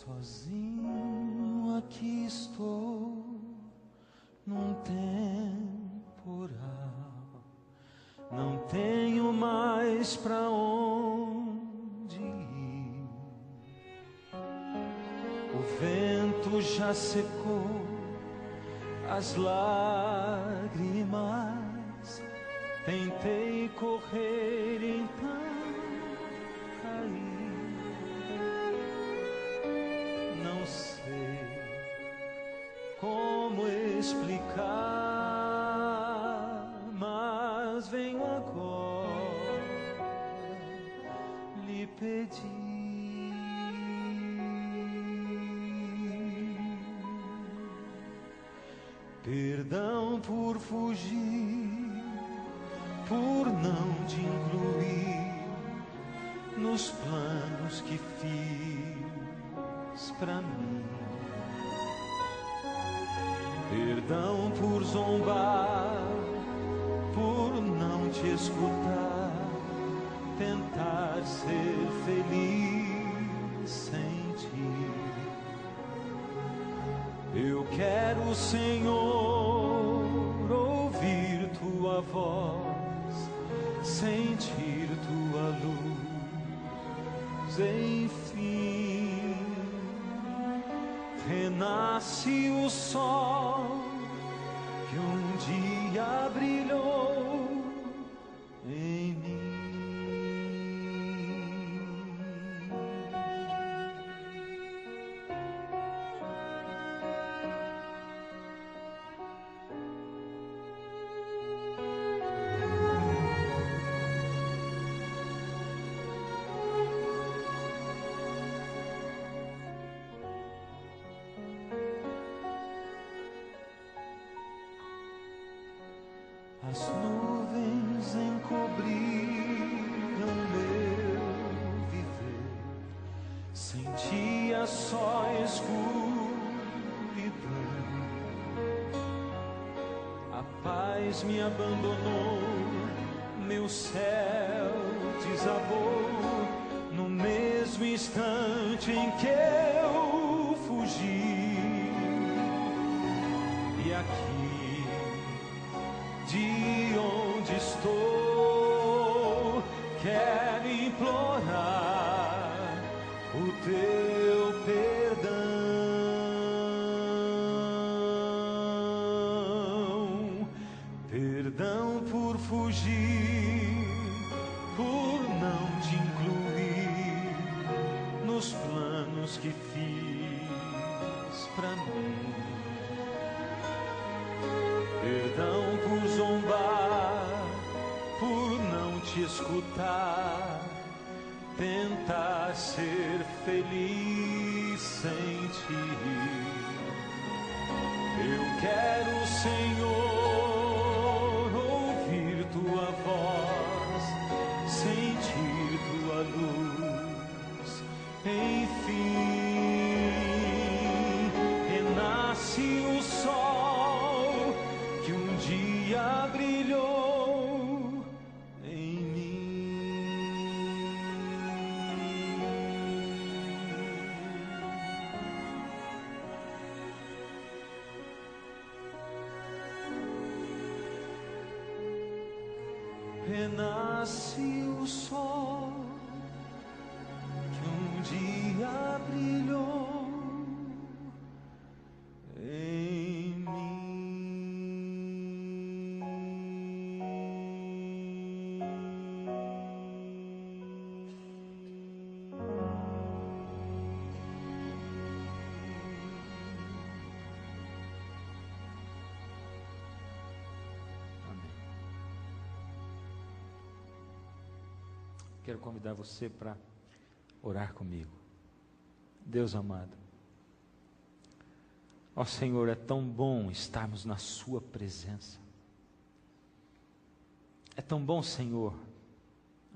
Sozinho aqui estou num temporal, não tenho mais pra onde ir. O vento já secou as lágrimas, tentei correr e então caí. Não sei como explicar, mas venho agora lhe pedir. Perdão por fugir, por não te incluir nos planos que fiz pra mim. Perdão por zombar, por não te escutar, tentar ser feliz sem ti. Eu quero, Senhor, ouvir tua voz, sentir tua luz, enfim. Renasce o sol que um dia brilhou em mim. As nuvens encobriram meu viver, sentia só escuridão. A paz me abandonou, meu céu desabou no mesmo instante em que eu fugi. E aqui, de onde estou, quero implorar o teu perdão. Perdão por fugir, por não te incluir nos planos que fiz pra mim. Perdão por zombar, por não te escutar, tentar ser feliz sem ti. Eu quero, Senhor, ouvir tua voz, sentir tua luz, enfim. Renasce o sol que um dia brilhou em mim. Renasce o sol que um dia brilhou em mim. Quero convidar você para orar comigo. Deus amado, ó Senhor, é tão bom estarmos na sua presença. É tão bom, Senhor,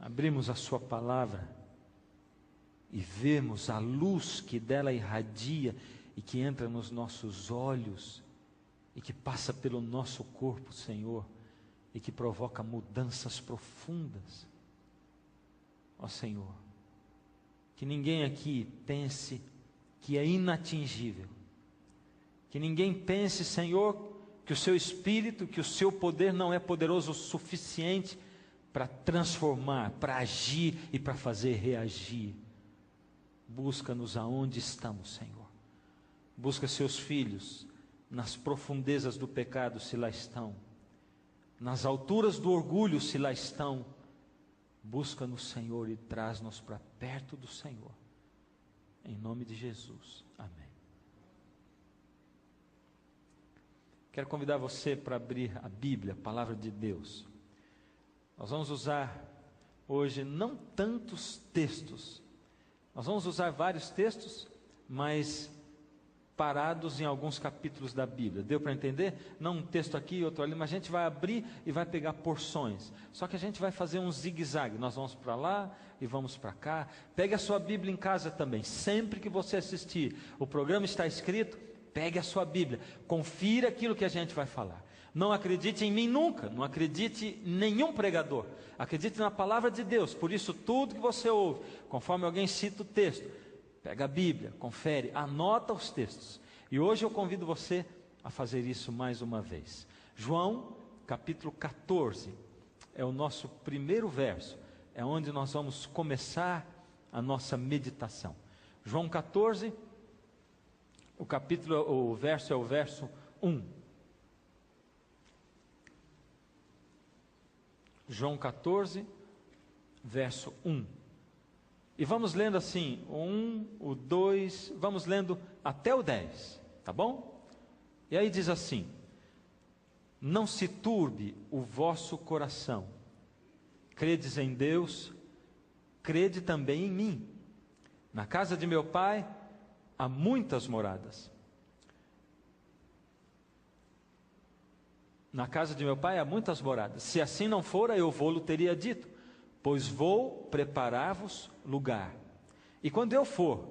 abrirmos a sua palavra e vermos a luz que dela irradia e que entra nos nossos olhos e que passa pelo nosso corpo, Senhor, e que provoca mudanças profundas. Ó Senhor, que ninguém aqui pense que é inatingível. Que ninguém pense, Senhor, que o seu Espírito, que o seu poder não é poderoso o suficiente para transformar, para agir e para fazer reagir. Busca-nos aonde estamos, Senhor. Busca seus filhos nas profundezas do pecado, se lá estão. Nas alturas do orgulho, se lá estão. Busca-nos, Senhor, e traz-nos para perto do Senhor. Em nome de Jesus. Amém. Quero convidar você para abrir a Bíblia, a Palavra de Deus. Nós vamos usar hoje não tantos textos. Nós vamos usar vários textos, mas parados em alguns capítulos da Bíblia. Deu para entender? Não um texto aqui e outro ali, mas a gente vai abrir e vai pegar porções. Só que a gente vai fazer um zigue-zague. Nós vamos para lá e vamos para cá. Pegue a sua Bíblia em casa também. Sempre que você assistir, o programa está escrito, pegue a sua Bíblia. Confira aquilo que a gente vai falar. Não acredite em mim nunca. Não acredite em nenhum pregador. Acredite na palavra de Deus. Por isso, tudo que você ouve, conforme alguém cita o texto, pega a Bíblia, confere, anota os textos. E hoje eu convido você a fazer isso mais uma vez. João, capítulo 14, é o nosso primeiro verso. É onde nós vamos começar a nossa meditação. João 14, o verso é o verso 1. João 14, verso 1. E vamos lendo assim, o 2, vamos lendo até o 10, tá bom? E aí diz assim: não se turbe o vosso coração, credes em Deus, crede também em mim. Na casa de meu Pai há muitas moradas. Na casa de meu Pai há muitas moradas. Se assim não fora, eu vou-lo teria dito, pois vou preparar-vos lugar. E quando eu for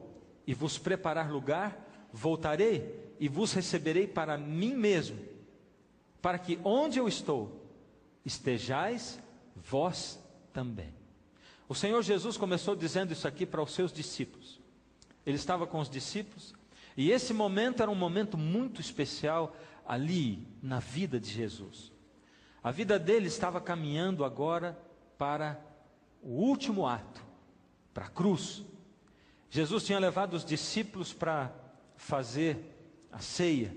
e vos preparar lugar, voltarei e vos receberei para mim mesmo, para que onde eu estou, estejais vós também. O Senhor Jesus começou dizendo isso aqui para os seus discípulos. Ele estava com os discípulos, e esse momento era um momento muito especial ali na vida de Jesus. A vida dele estava caminhando agora para o último ato, para a cruz. Jesus tinha levado os discípulos para fazer a ceia.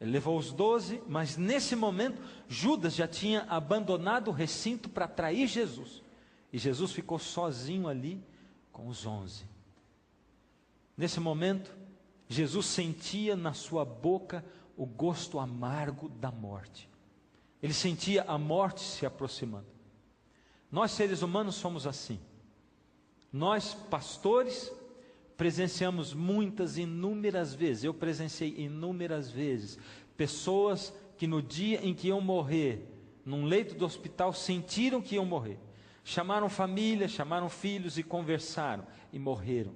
Ele levou os 12, mas nesse momento Judas já tinha abandonado o recinto para trair Jesus. E Jesus ficou sozinho ali com os 11. Nesse momento, Jesus sentia na sua boca o gosto amargo da morte. Ele sentia a morte se aproximando. Nós seres humanos somos assim. Nós pastores presenciamos inúmeras vezes, eu presenciei inúmeras vezes, pessoas que no dia em que iam morrer, num leito do hospital, sentiram que iam morrer. Chamaram família, chamaram filhos e conversaram e morreram.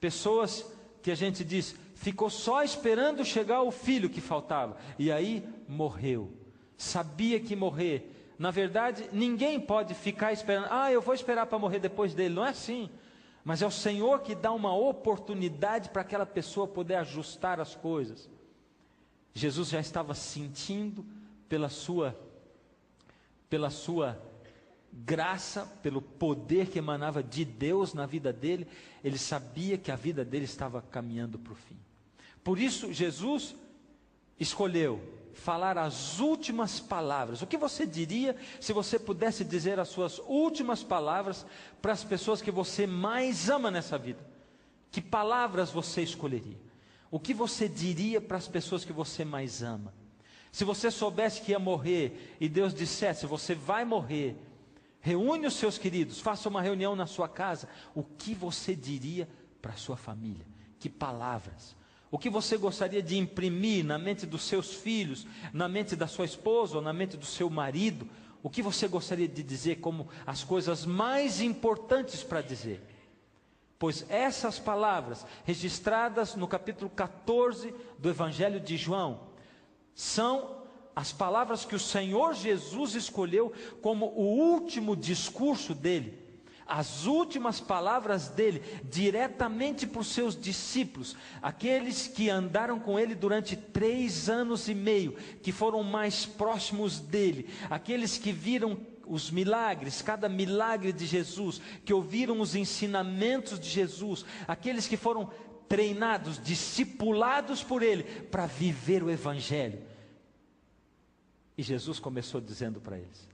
Pessoas que a gente diz, ficou só esperando chegar o filho que faltava, e aí morreu. Sabia que ia morrer. Na verdade, ninguém pode ficar esperando, eu vou esperar para morrer depois dele. Não é assim. Mas é o Senhor que dá uma oportunidade para aquela pessoa poder ajustar as coisas. Jesus já estava sentindo pela sua graça, pelo poder que emanava de Deus na vida dele, ele sabia que a vida dele estava caminhando para o fim. Por isso, Jesus escolheu falar as últimas palavras. O que você diria se você pudesse dizer as suas últimas palavras para as pessoas que você mais ama nessa vida? Que palavras você escolheria? O que você diria para as pessoas que você mais ama? Se você soubesse que ia morrer e Deus dissesse, você vai morrer, reúne os seus queridos, faça uma reunião na sua casa, o que você diria para a sua família? Que palavras? O que você gostaria de imprimir na mente dos seus filhos, na mente da sua esposa ou na mente do seu marido? O que você gostaria de dizer como as coisas mais importantes para dizer? Pois essas palavras, registradas no capítulo 14 do Evangelho de João, são as palavras que o Senhor Jesus escolheu como o último discurso dele. as últimas palavras dele, diretamente para os seus discípulos, aqueles que andaram com ele durante 3 anos e meio, que foram mais próximos dele, aqueles que viram os milagres, cada milagre de Jesus, que ouviram os ensinamentos de Jesus, aqueles que foram treinados, discipulados por ele, para viver o Evangelho. E Jesus começou dizendo para eles: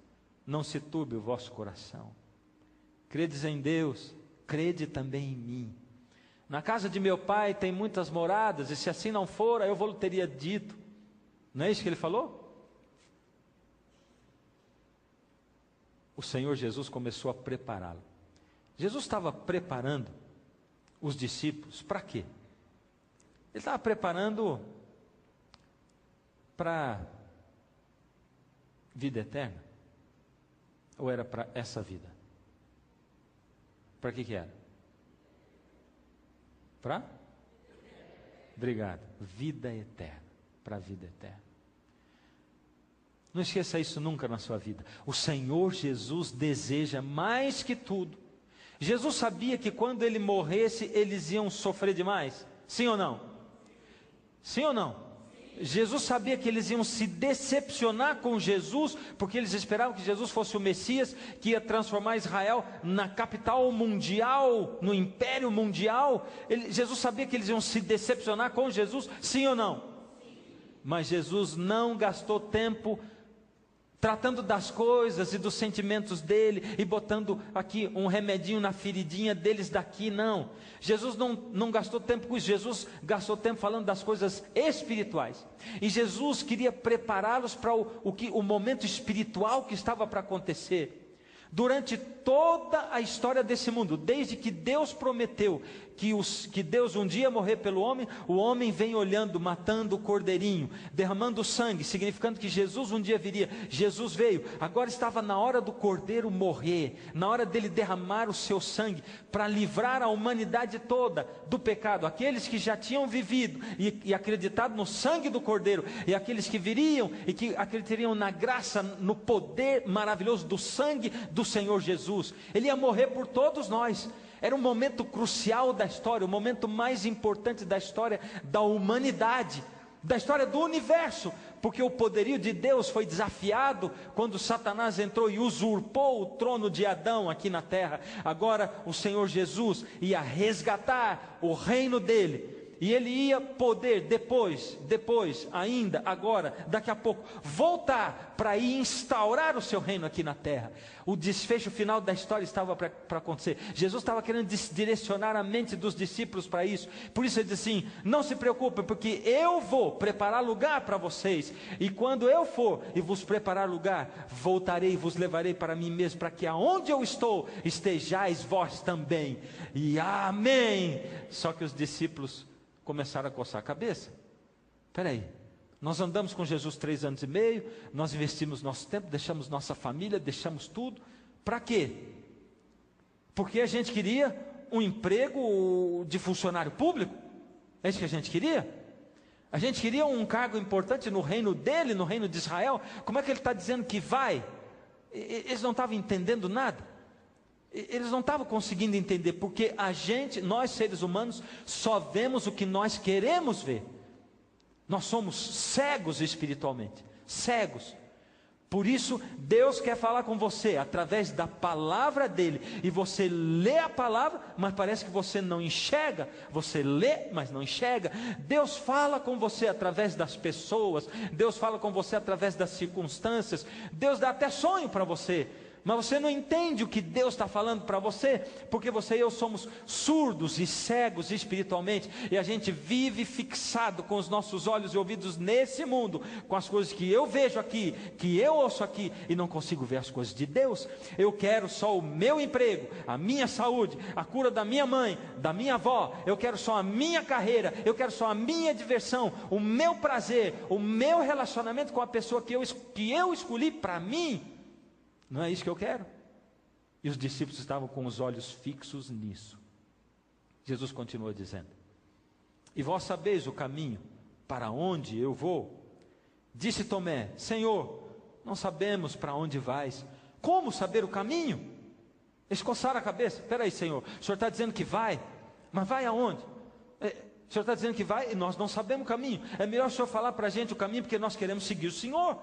não se turbe o vosso coração, credes em Deus, crede também em mim. Na casa de meu pai tem muitas moradas, e se assim não for, eu vou teria dito. Não é isso que ele falou? O Senhor Jesus começou a prepará-lo. Jesus estava preparando os discípulos para quê? Ele estava preparando para vida eterna? Ou era para essa vida? Para que era? Para? Obrigado. Vida eterna. Para a vida eterna. Não esqueça isso nunca na sua vida. O Senhor Jesus deseja mais que tudo. Jesus sabia que quando ele morresse, eles iam sofrer demais. Sim ou não? Sim ou não? Jesus sabia que eles iam se decepcionar com Jesus, porque eles esperavam que Jesus fosse o Messias, que ia transformar Israel na capital mundial, no império mundial. Jesus sabia que eles iam se decepcionar com Jesus, sim ou não? Mas Jesus não gastou tempo tratando das coisas e dos sentimentos dele, e botando aqui um remedinho na feridinha deles daqui, não. Jesus não gastou tempo com isso. Jesus gastou tempo falando das coisas espirituais, e Jesus queria prepará-los para o momento espiritual que estava para acontecer. Durante toda a história desse mundo, desde que Deus prometeu que Deus um dia ia morrer pelo homem, o homem vem olhando, matando o cordeirinho, derramando sangue, significando que Jesus um dia viria. Jesus veio, agora estava na hora do cordeiro morrer, na hora dele derramar o seu sangue, para livrar a humanidade toda do pecado, aqueles que já tinham vivido e acreditado no sangue do cordeiro, e aqueles que viriam e que acreditariam na graça, no poder maravilhoso do sangue do Senhor Jesus. Ele ia morrer por todos nós. Era um momento crucial da história, o momento mais importante da história da humanidade, da história do universo, porque o poderio de Deus foi desafiado quando Satanás entrou e usurpou o trono de Adão aqui na terra. Agora o Senhor Jesus ia resgatar o reino dele, e ele ia poder depois ainda, agora, daqui a pouco, voltar para instaurar o seu reino aqui na terra. O desfecho final da história estava para acontecer. Jesus estava querendo direcionar a mente dos discípulos para isso. Por isso ele disse assim: não se preocupem, porque eu vou preparar lugar para vocês, e quando eu for e vos preparar lugar, voltarei e vos levarei para mim mesmo, para que aonde eu estou, estejais vós também. E amém. Só que os discípulos começaram a coçar a cabeça. Espera aí, nós andamos com Jesus 3 anos e meio, nós investimos nosso tempo, deixamos nossa família, deixamos tudo, para quê? Porque a gente queria um emprego de funcionário público? É isso que a gente queria? A gente queria um cargo importante no reino dele, no reino de Israel? Como é que ele está dizendo que vai? Eles não estavam entendendo nada. Eles não estavam conseguindo entender, porque nós seres humanos, só vemos o que nós queremos ver. Nós somos cegos espiritualmente, cegos. Por isso, Deus quer falar com você através da palavra dele, e você lê a palavra, mas parece que você não enxerga. Você lê, mas não enxerga. Deus fala com você através das pessoas, Deus fala com você através das circunstâncias, Deus dá até sonho para você, mas você não entende o que Deus está falando para você, porque você e eu somos surdos e cegos espiritualmente, e a gente vive fixado com os nossos olhos e ouvidos nesse mundo, com as coisas que eu vejo aqui, que eu ouço aqui, e não consigo ver as coisas de Deus. Eu quero só o meu emprego, a minha saúde, a cura da minha mãe, da minha avó. Eu quero só a minha carreira, eu quero só a minha diversão, o meu prazer, o meu relacionamento com a pessoa que eu escolhi para mim. Não é isso que eu quero? E os discípulos estavam com os olhos fixos nisso. Jesus continua dizendo: e vós sabeis o caminho para onde eu vou? Disse Tomé: Senhor, não sabemos para onde vais. Como saber o caminho? Eles coçaram a cabeça. Espera aí, Senhor, o Senhor está dizendo que vai, mas vai aonde? O Senhor está dizendo que vai e nós não sabemos o caminho. É melhor o Senhor falar para a gente o caminho, porque nós queremos seguir o Senhor.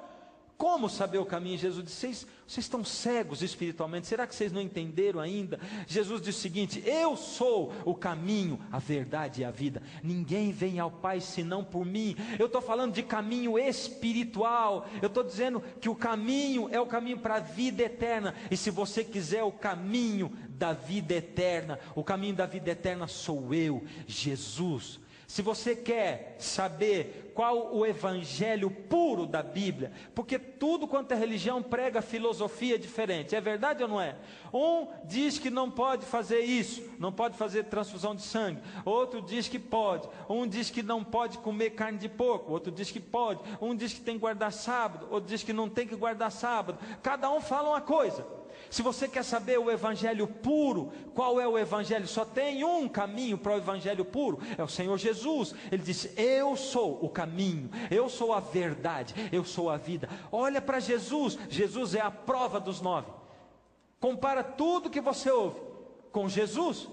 Como saber o caminho? Jesus disse, vocês estão cegos espiritualmente, será que vocês não entenderam ainda? Jesus disse o seguinte: eu sou o caminho, a verdade e a vida, ninguém vem ao Pai senão por mim. Eu estou falando de caminho espiritual, eu estou dizendo que o caminho é o caminho para a vida eterna, e se você quiser o caminho da vida eterna, o caminho da vida eterna sou eu, Jesus. Se você quer saber qual o evangelho puro da Bíblia, porque tudo quanto é religião prega filosofia diferente, é verdade ou não é? Um diz que não pode fazer isso, não pode fazer transfusão de sangue, outro diz que pode, um diz que não pode comer carne de porco, outro diz que pode, um diz que tem que guardar sábado, outro diz que não tem que guardar sábado, cada um fala uma coisa. Se você quer saber o evangelho puro, qual é o evangelho? Só tem um caminho para o evangelho puro, é o Senhor Jesus. Ele disse, eu sou o caminho, eu sou a verdade, eu sou a vida. Olha para Jesus, Jesus é a prova dos 9. Compara tudo que você ouve com Jesus.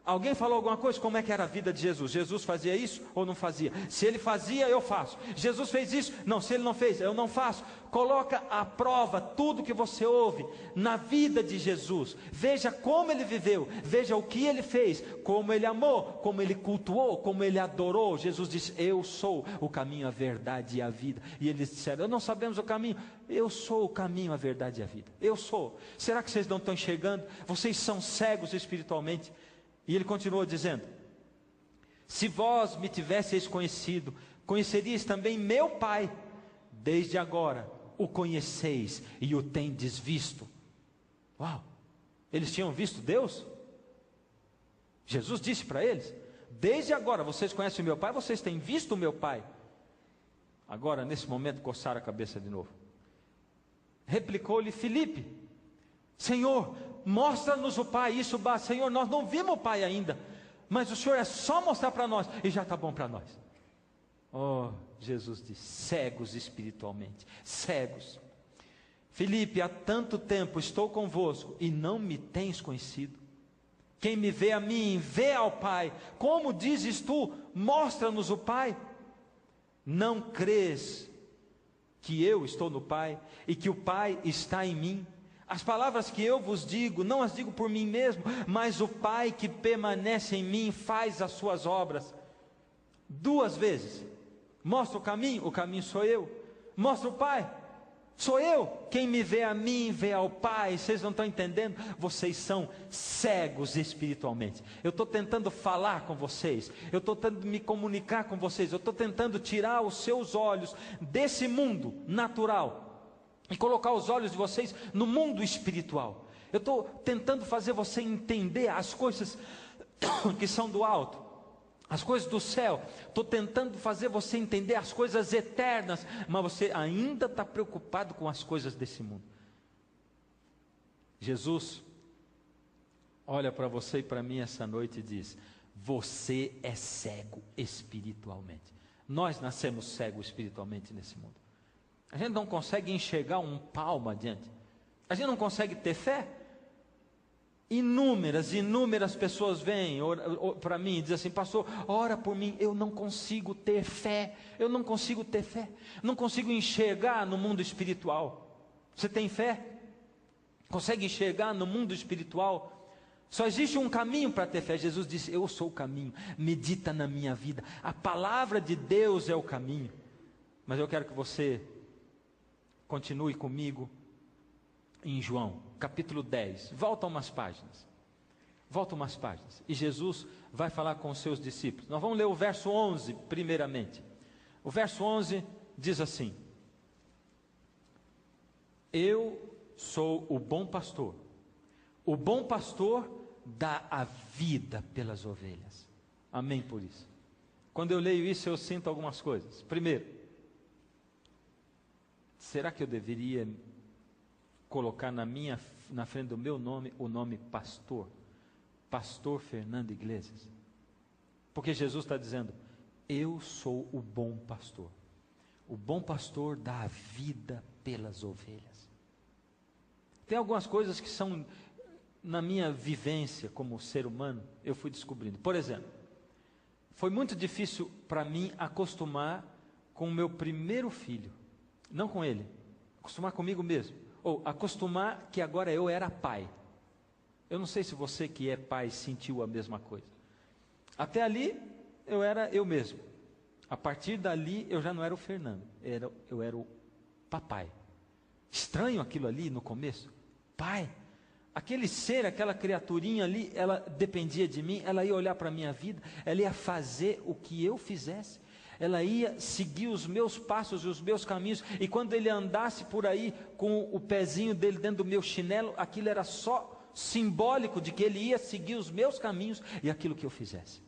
Alguém falou alguma coisa? Como é que era a vida de Jesus? Jesus fazia isso ou não fazia? Se ele fazia, eu faço. Jesus fez isso? Não, se ele não fez, eu não faço. Coloca à prova tudo que você ouve na vida de Jesus. Veja como ele viveu, veja o que ele fez, como ele amou, como ele cultuou, como ele adorou. Jesus disse, eu sou o caminho, a verdade e a vida. E eles disseram, não sabemos o caminho. Eu sou o caminho, a verdade e a vida. Eu sou. Será que vocês não estão enxergando? Vocês são cegos espiritualmente. E ele continuou dizendo, se vós me tivesseis conhecido, conheceríeis também meu Pai. Desde agora o conheceis e o tendes visto. Uau, eles tinham visto Deus? Jesus disse para eles, desde agora vocês conhecem o meu Pai, vocês têm visto o meu Pai. Agora nesse momento coçaram a cabeça de novo. Replicou-lhe Filipe, Senhor, mostra-nos o Pai, isso basta. Senhor, nós não vimos o Pai ainda, mas o Senhor é só mostrar para nós, e já está bom para nós. Oh, Jesus disse, cegos espiritualmente, cegos. Filipe, há tanto tempo estou convosco, e não me tens conhecido. Quem me vê a mim, vê ao Pai. Como dizes tu, mostra-nos o Pai. Não crês que eu estou no Pai, e que o Pai está em mim? As palavras que eu vos digo, não as digo por mim mesmo, mas o Pai que permanece em mim faz as suas obras. 2 vezes, mostra o caminho sou eu. Mostra o Pai, sou eu. Quem me vê a mim, vê ao Pai. Vocês não estão entendendo? Vocês são cegos espiritualmente. Eu estou tentando falar com vocês, eu estou tentando me comunicar com vocês, eu estou tentando tirar os seus olhos desse mundo natural e colocar os olhos de vocês no mundo espiritual. Eu estou tentando fazer você entender as coisas que são do alto, as coisas do céu. Estou tentando fazer você entender as coisas eternas, mas você ainda está preocupado com as coisas desse mundo. Jesus olha para você e para mim essa noite e diz, você é cego espiritualmente. Nós nascemos cegos espiritualmente nesse mundo. A gente não consegue enxergar um palmo adiante. A gente não consegue ter fé. Inúmeras pessoas vêm para mim e dizem assim, pastor, ora por mim. Eu não consigo ter fé. Eu não consigo ter fé. Não consigo enxergar no mundo espiritual. Você tem fé? Consegue enxergar no mundo espiritual? Só existe um caminho para ter fé. Jesus disse, eu sou o caminho. Medita na minha vida. A palavra de Deus é o caminho. Mas eu quero que você continue comigo em João, capítulo 10. Volta umas páginas. E Jesus vai falar com os seus discípulos. Nós vamos ler o verso 11 primeiramente. O verso 11 diz assim, eu sou o bom pastor. O bom pastor dá a vida pelas ovelhas. Amém por isso. Quando eu leio isso eu sinto algumas coisas. Primeiro, será que eu deveria colocar na frente do meu nome o nome pastor? Pastor Fernando Iglesias. Porque Jesus está dizendo, eu sou o bom pastor. O bom pastor dá a vida pelas ovelhas. Tem algumas coisas que são na minha vivência como ser humano, eu fui descobrindo. Por exemplo, foi muito difícil para mim acostumar com o meu primeiro filho. Não com ele, acostumar comigo mesmo. Ou acostumar que agora eu era pai. Eu não sei se você que é pai sentiu a mesma coisa. Até ali, eu era eu mesmo. A partir dali, eu já não era o Fernando. Eu era o papai. Estranho aquilo ali no começo. Pai. Aquele ser, aquela criaturinha ali, ela dependia de mim, ela ia olhar para a minha vida, ela ia fazer o que eu fizesse, ela ia seguir os meus passos e os meus caminhos, e quando ele andasse por aí com o pezinho dele dentro do meu chinelo, aquilo era só simbólico de que ele ia seguir os meus caminhos e aquilo que eu fizesse.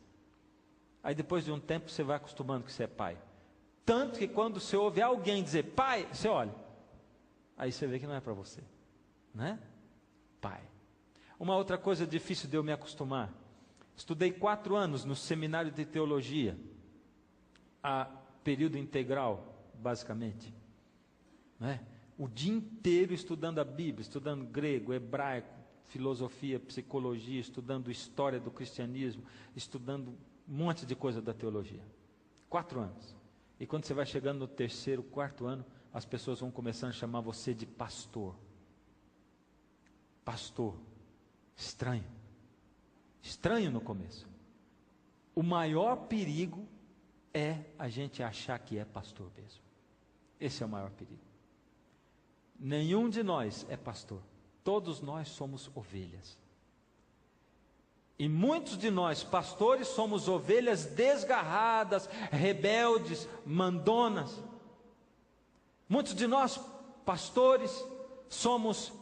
Aí depois de um tempo você vai acostumando que você é pai, tanto que quando você ouve alguém dizer pai, você olha, aí você vê que não é para você, né? Pai. Uma outra coisa difícil de eu me acostumar, estudei 4 anos no seminário de teologia, a período integral, basicamente, né? O dia inteiro estudando a Bíblia, estudando grego, hebraico, filosofia, psicologia, estudando história do cristianismo, estudando um monte de coisa da teologia. 4 anos. E quando você vai chegando no 3º, 4º ano, as pessoas vão começando a chamar você de pastor. Pastor. Estranho. Estranho no começo. O maior perigo é a gente achar que é pastor mesmo. Esse é o maior perigo. Nenhum de nós é pastor. Todos nós somos ovelhas. E muitos de nós, pastores, somos ovelhas desgarradas, rebeldes, mandonas. Muitos de nós, pastores, somos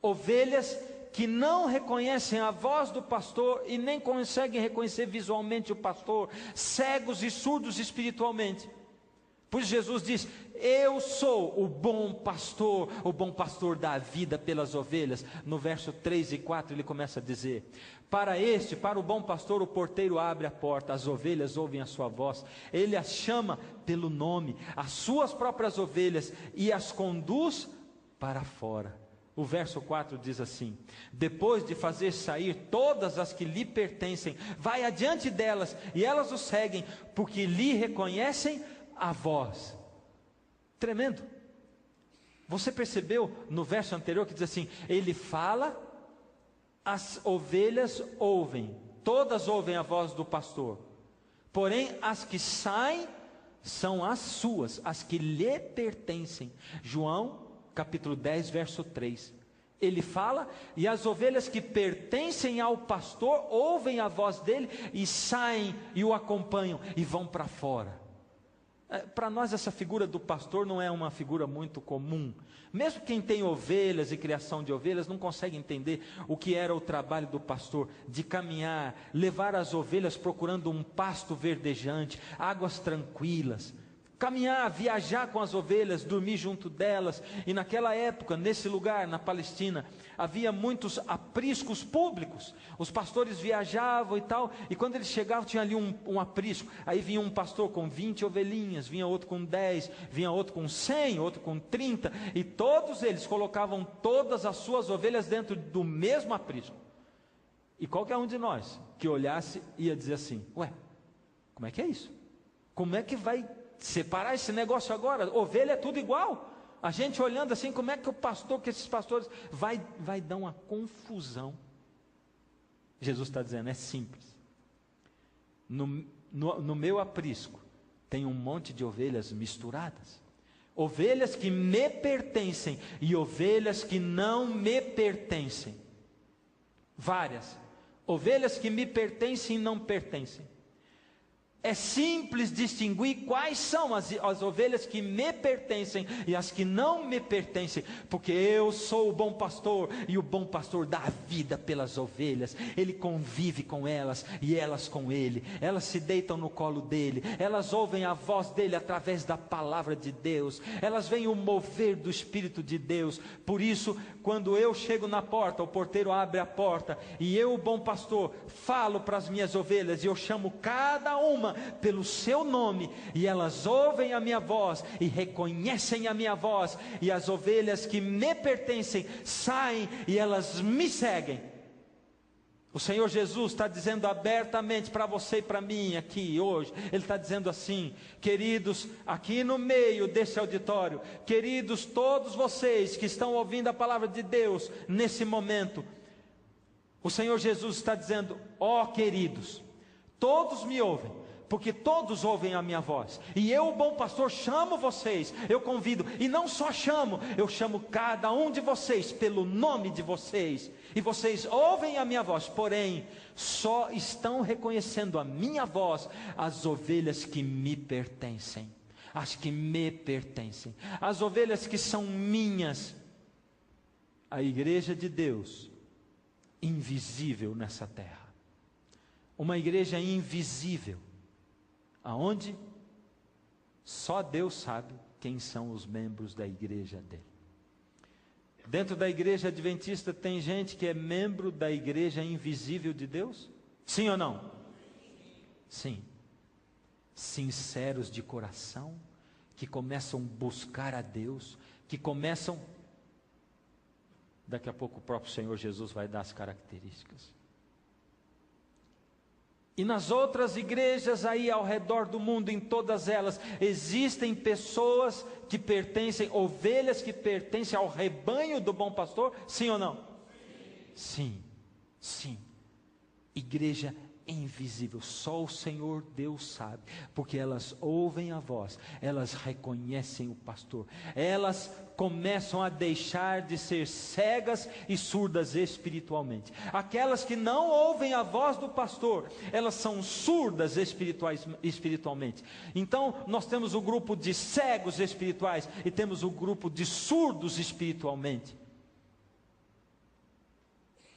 ovelhas que não reconhecem a voz do pastor e nem conseguem reconhecer visualmente o pastor, cegos e surdos espiritualmente. Por isso Jesus diz: eu sou o bom pastor dá a vida pelas ovelhas. No verso 3 e 4 ele começa a dizer: para o bom pastor, o porteiro abre a porta, as ovelhas ouvem a sua voz, ele as chama pelo nome, as suas próprias ovelhas, e as conduz para fora. O verso 4 diz assim: depois de fazer sair todas as que lhe pertencem, vai adiante delas, e elas o seguem, porque lhe reconhecem a voz. Tremendo. Você percebeu no verso anterior que diz assim: ele fala, as ovelhas ouvem, todas ouvem a voz do pastor, porém as que saem são as suas, as que lhe pertencem. João capítulo 10, verso 3. Ele fala, e as ovelhas que pertencem ao pastor ouvem a voz dele e saem e o acompanham e vão para fora. Para nós essa figura do pastor não é uma figura muito comum. Mesmo quem tem ovelhas e criação de ovelhas não consegue entender o que era o trabalho do pastor, de caminhar, levar as ovelhas procurando um pasto verdejante, águas tranquilas, caminhar, viajar com as ovelhas, dormir junto delas. E naquela época, nesse lugar, na Palestina, havia muitos apriscos públicos. Os pastores viajavam e tal, e quando eles chegavam tinha ali um aprisco. Aí vinha um pastor com 20 ovelhinhas, vinha outro com 10, vinha outro com 100, outro com 30, e todos eles colocavam todas as suas ovelhas dentro do mesmo aprisco. E qualquer um de nós que olhasse ia dizer assim: ué, como é que é isso? Como é que vai separar esse negócio agora? Ovelha é tudo igual. A gente olhando assim, como é que o pastor, que esses pastores, vai dar uma confusão. Jesus está dizendo, é simples. No meu aprisco tem um monte de ovelhas misturadas. Ovelhas que me pertencem e ovelhas que não me pertencem. Várias. Ovelhas que me pertencem e não pertencem. É simples distinguir quais são as ovelhas que me pertencem e as que não me pertencem, porque eu sou o bom pastor, e o bom pastor dá a vida pelas ovelhas. Ele convive com elas e elas com ele, elas se deitam no colo dele, elas ouvem a voz dele através da palavra de Deus, elas veem o mover do Espírito de Deus. Por isso, quando eu chego na porta, o porteiro abre a porta, e eu, o bom pastor, falo para as minhas ovelhas, e eu chamo cada uma pelo seu nome, e elas ouvem a minha voz e reconhecem a minha voz, e as ovelhas que me pertencem saem e elas me seguem. O Senhor Jesus está dizendo abertamente para você e para mim aqui hoje, Ele está dizendo assim: queridos, aqui no meio desse auditório, queridos todos vocês que estão ouvindo a palavra de Deus nesse momento, o Senhor Jesus está dizendo: ó queridos, todos me ouvem, porque todos ouvem a minha voz, e eu, o bom pastor, chamo vocês, eu convido, e não só chamo, eu chamo cada um de vocês pelo nome de vocês, e vocês ouvem a minha voz, porém, só estão reconhecendo a minha voz as ovelhas que me pertencem, as que me pertencem, as ovelhas que são minhas. A igreja de Deus, invisível nessa terra, uma igreja invisível, aonde só Deus sabe quem são os membros da igreja dele. Dentro da igreja adventista tem gente que é membro da igreja invisível de Deus? Sim ou não? Sim. Sinceros de coração, que começam a buscar a Deus, que começam... Daqui a pouco o próprio Senhor Jesus vai dar as características. E nas outras igrejas aí ao redor do mundo, em todas elas, existem pessoas que pertencem, ovelhas que pertencem ao rebanho do bom pastor? Sim ou não? Sim, sim. Igreja invisível, só o Senhor Deus sabe, porque elas ouvem a voz, elas reconhecem o pastor, elas começam a deixar de ser cegas e surdas espiritualmente. Aquelas que não ouvem a voz do pastor, elas são surdas espiritualmente. Então nós temos o grupo de cegos espirituais e temos o grupo de surdos espiritualmente.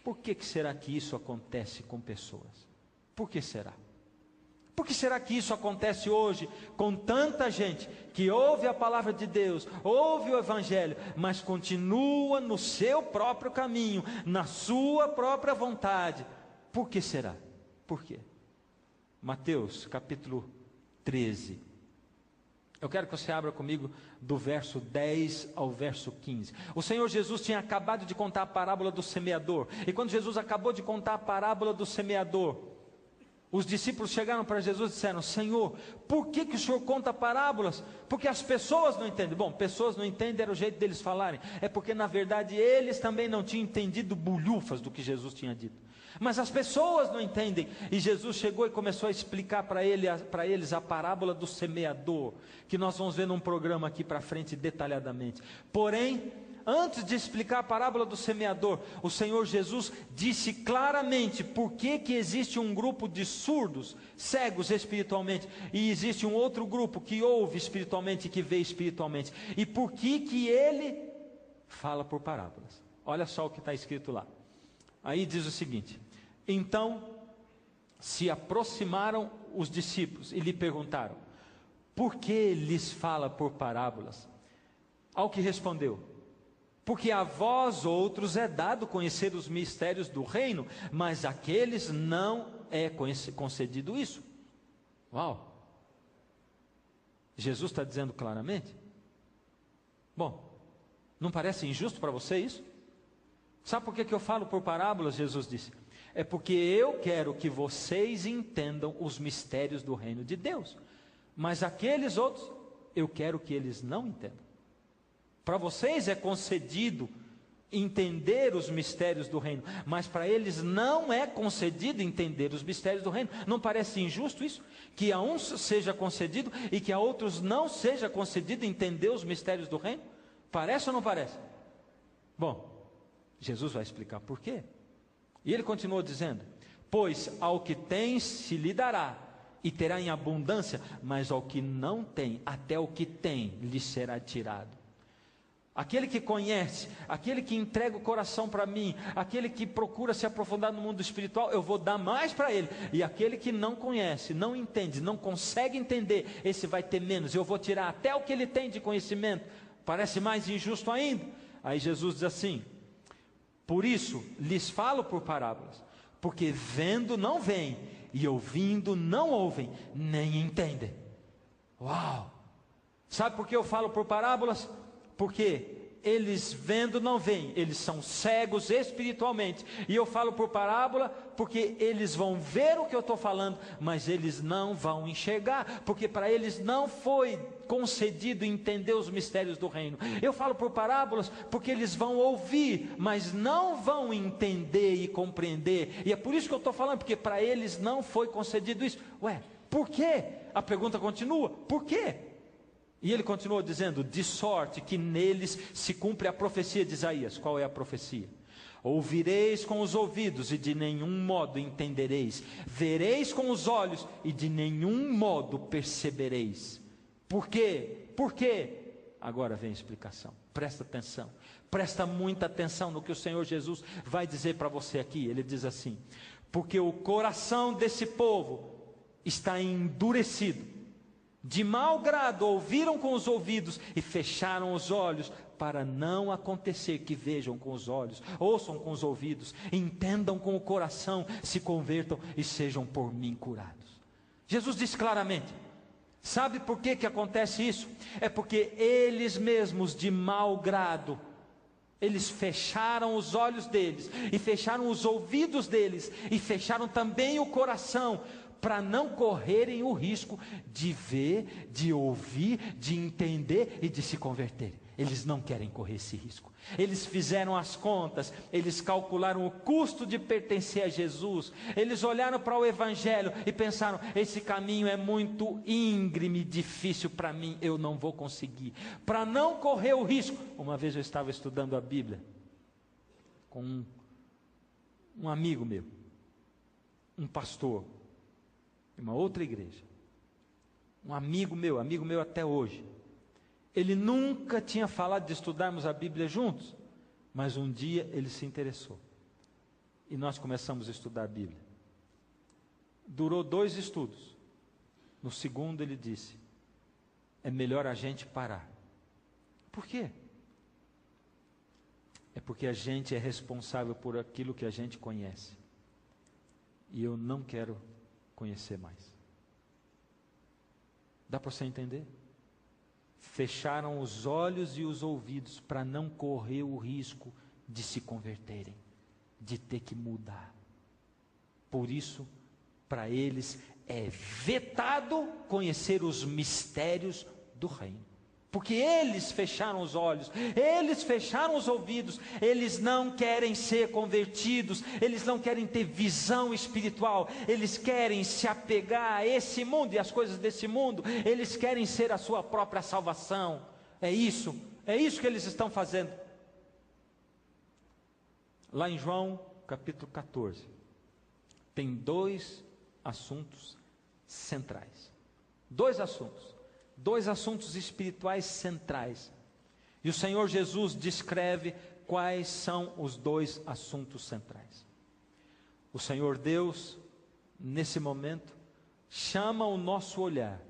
Por que será que isso acontece com pessoas? Por que será? Por que será que isso acontece hoje com tanta gente que ouve a palavra de Deus, ouve o Evangelho, mas continua no seu próprio caminho, na sua própria vontade? Por que será? Por quê? Mateus capítulo 13. Eu quero que você abra comigo do verso 10 ao verso 15. O Senhor Jesus tinha acabado de contar a parábola do semeador. E quando Jesus acabou de contar a parábola do semeador, os discípulos chegaram para Jesus e disseram: Senhor, por que o Senhor conta parábolas? Porque as pessoas não entendem. Bom, pessoas não entendem, era o jeito deles falarem. É porque na verdade eles também não tinham entendido bulhufas do que Jesus tinha dito. Mas as pessoas não entendem. E Jesus chegou e começou a explicar para eles a parábola do semeador, que nós vamos ver num programa aqui para frente detalhadamente. Porém, antes de explicar a parábola do semeador, o Senhor Jesus disse claramente por que existe um grupo de surdos, cegos espiritualmente, e existe um outro grupo que ouve espiritualmente e que vê espiritualmente, e por que ele fala por parábolas. Olha só o que está escrito lá. Aí diz o seguinte: então se aproximaram os discípulos e lhe perguntaram: por que lhes fala por parábolas? Ao que respondeu: porque a vós outros é dado conhecer os mistérios do reino, mas àqueles não é concedido isso. Uau! Jesus está dizendo claramente. Bom, não parece injusto para você isso? Sabe por que eu falo por parábolas? Jesus disse: é porque eu quero que vocês entendam os mistérios do reino de Deus, mas aqueles outros, eu quero que eles não entendam. Para vocês é concedido entender os mistérios do reino, mas para eles não é concedido entender os mistérios do reino. Não parece injusto isso? Que a uns seja concedido e que a outros não seja concedido entender os mistérios do reino? Parece ou não parece? Bom, Jesus vai explicar por quê. E ele continuou dizendo: pois ao que tem se lhe dará, e terá em abundância, mas ao que não tem, até o que tem lhe será tirado. Aquele que conhece, aquele que entrega o coração para mim, aquele que procura se aprofundar no mundo espiritual, eu vou dar mais para ele. E aquele que não conhece, não entende, não consegue entender, esse vai ter menos. Eu vou tirar até o que ele tem de conhecimento. Parece mais injusto ainda. Aí Jesus diz assim: por isso lhes falo por parábolas, porque vendo não veem, e ouvindo não ouvem, nem entendem. Uau! Sabe por que eu falo por parábolas? Porque eles vendo não veem, eles são cegos espiritualmente. E eu falo por parábola, porque eles vão ver o que eu estou falando, mas eles não vão enxergar, porque para eles não foi concedido entender os mistérios do reino. Eu falo por parábolas, porque eles vão ouvir, mas não vão entender e compreender. E é por isso que eu estou falando, porque para eles não foi concedido isso. Ué, por quê? A pergunta continua, por quê? E ele continua dizendo, de sorte que neles se cumpre a profecia de Isaías. Qual é a profecia? Ouvireis com os ouvidos e de nenhum modo entendereis. Vereis com os olhos e de nenhum modo percebereis. Por quê? Por quê? Agora vem a explicação. Presta atenção. Presta muita atenção no que o Senhor Jesus vai dizer para você aqui. Ele diz assim, porque o coração desse povo está endurecido. De mau grado ouviram com os ouvidos e fecharam os olhos, para não acontecer que vejam com os olhos, ouçam com os ouvidos, entendam com o coração, se convertam e sejam por mim curados. Jesus diz claramente, sabe por que acontece isso? É porque eles mesmos de mau grado, eles fecharam os olhos deles, e fecharam os ouvidos deles, e fecharam também o coração, para não correrem o risco de ver, de ouvir, de entender e de se converterem. Eles não querem correr esse risco. Eles fizeram as contas, eles calcularam o custo de pertencer a Jesus, eles olharam para o Evangelho e pensaram, esse caminho é muito íngreme, difícil para mim, eu não vou conseguir. Para não correr o risco, uma vez eu estava estudando a Bíblia com um amigo meu, um pastor, em uma outra igreja, um amigo meu até hoje. Ele nunca tinha falado de estudarmos a Bíblia juntos, mas um dia ele se interessou, e nós começamos a estudar a Bíblia. Durou 2 estudos, no segundo ele disse, é melhor a gente parar. Por quê? É porque a gente é responsável por aquilo que a gente conhece, e eu não quero conhecer mais. Dá para você entender? Fecharam os olhos e os ouvidos para não correr o risco de se converterem, de ter que mudar. Por isso, para eles é vetado conhecer os mistérios do reino. Porque eles fecharam os olhos, eles fecharam os ouvidos, eles não querem ser convertidos, eles não querem ter visão espiritual, eles querem se apegar a esse mundo e às coisas desse mundo, eles querem ser a sua própria salvação. É isso que eles estão fazendo. Lá em João capítulo 14, tem 2 assuntos centrais. 2 assuntos espirituais centrais. E o Senhor Jesus descreve quais são os 2 assuntos centrais. O Senhor Deus, nesse momento, chama o nosso olhar.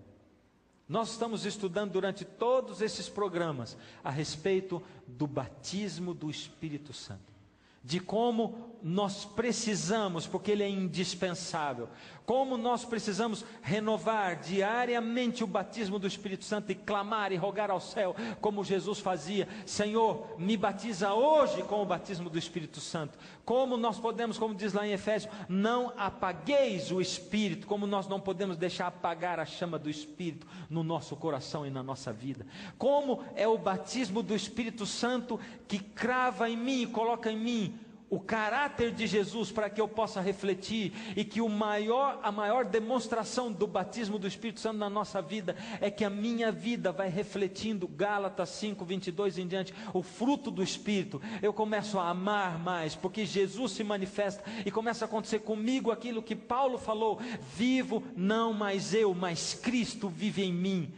Nós estamos estudando durante todos esses programas a respeito do batismo do Espírito Santo. De como nós precisamos, porque ele é indispensável, como nós precisamos renovar diariamente o batismo do Espírito Santo e clamar e rogar ao céu, como Jesus fazia, Senhor, me batiza hoje com o batismo do Espírito Santo. Como nós podemos, como diz lá em Efésios, não apagueis o Espírito, como nós não podemos deixar apagar a chama do Espírito no nosso coração e na nossa vida. Como é o batismo do Espírito Santo que crava em mim, coloca em mim o caráter de Jesus, para que eu possa refletir, e que a maior demonstração do batismo do Espírito Santo na nossa vida, é que a minha vida vai refletindo, Gálatas 5:22 em diante, o fruto do Espírito. Eu começo a amar mais, porque Jesus se manifesta, e começa a acontecer comigo aquilo que Paulo falou, vivo não mais eu, mas Cristo vive em mim.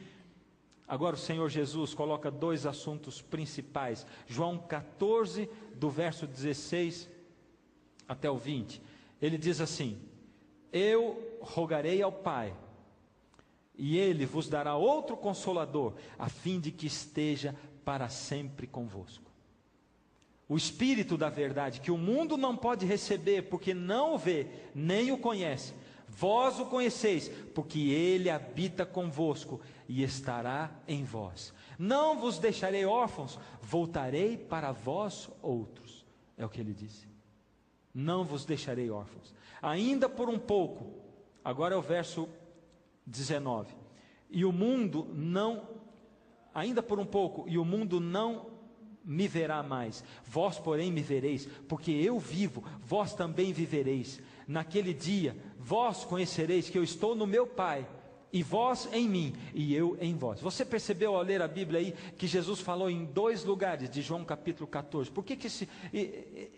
Agora o Senhor Jesus coloca 2 assuntos principais. João 14, do verso 16 até o 20. Ele diz assim: eu rogarei ao Pai, e Ele vos dará outro Consolador, a fim de que esteja para sempre convosco. O Espírito da verdade, que o mundo não pode receber, porque não o vê, nem o conhece, vós o conheceis, porque ele habita convosco e estará em vós. Não vos deixarei órfãos, voltarei para vós outros. É o que ele disse. Não vos deixarei órfãos. Ainda por um pouco, agora é o verso 19. E o mundo não, ainda por um pouco, e o mundo não me verá mais, vós porém me vereis, porque eu vivo, vós também vivereis. Naquele dia, vós conhecereis que eu estou no meu Pai, e vós em mim, e eu em vós. Você percebeu ao ler a Bíblia aí, que Jesus falou em 2 lugares, de João capítulo 14, por que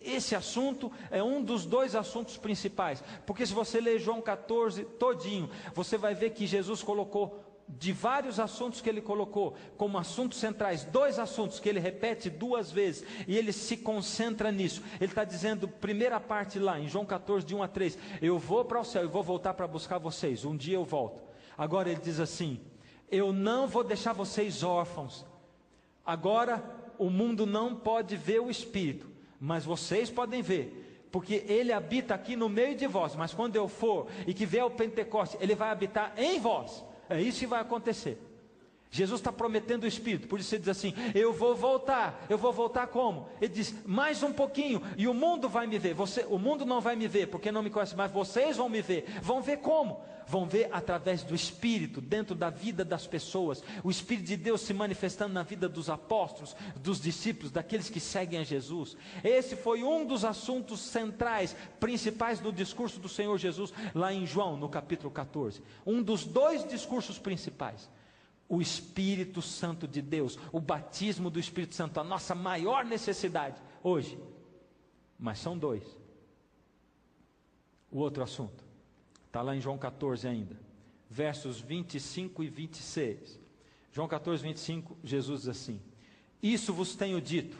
esse assunto é um dos 2 assuntos principais? Porque se você ler João 14 todinho, você vai ver que Jesus colocou, de vários assuntos que ele colocou como assuntos centrais, 2 assuntos que ele repete 2 vezes, e ele se concentra nisso. Ele está dizendo, primeira parte lá em João 14, de 1 a 3, eu vou para o céu e vou voltar para buscar vocês, um dia eu volto. Agora ele diz assim, eu não vou deixar vocês órfãos. Agora o mundo não pode ver o Espírito, mas vocês podem ver, porque ele habita aqui no meio de vós. Mas quando eu for e que vier o Pentecoste, ele vai habitar em vós. É isso que vai acontecer. Jesus está prometendo o Espírito, por isso ele diz assim, eu vou voltar como? Ele diz, mais um pouquinho, e o mundo vai me ver. O mundo não vai me ver, porque não me conhece, mas vocês vão me ver. Vão ver como? Vão ver através do Espírito, dentro da vida das pessoas, o Espírito de Deus se manifestando na vida dos apóstolos, dos discípulos, daqueles que seguem a Jesus. Esse foi um dos assuntos centrais, principais do discurso do Senhor Jesus, lá em João, no capítulo 14. Um dos 2 discursos principais. O Espírito Santo de Deus, o batismo do Espírito Santo, a nossa maior necessidade hoje. Mas são 2. O outro assunto está lá em João 14 ainda, versos 25 e 26. João 14, 25, Jesus diz assim, isso vos tenho dito,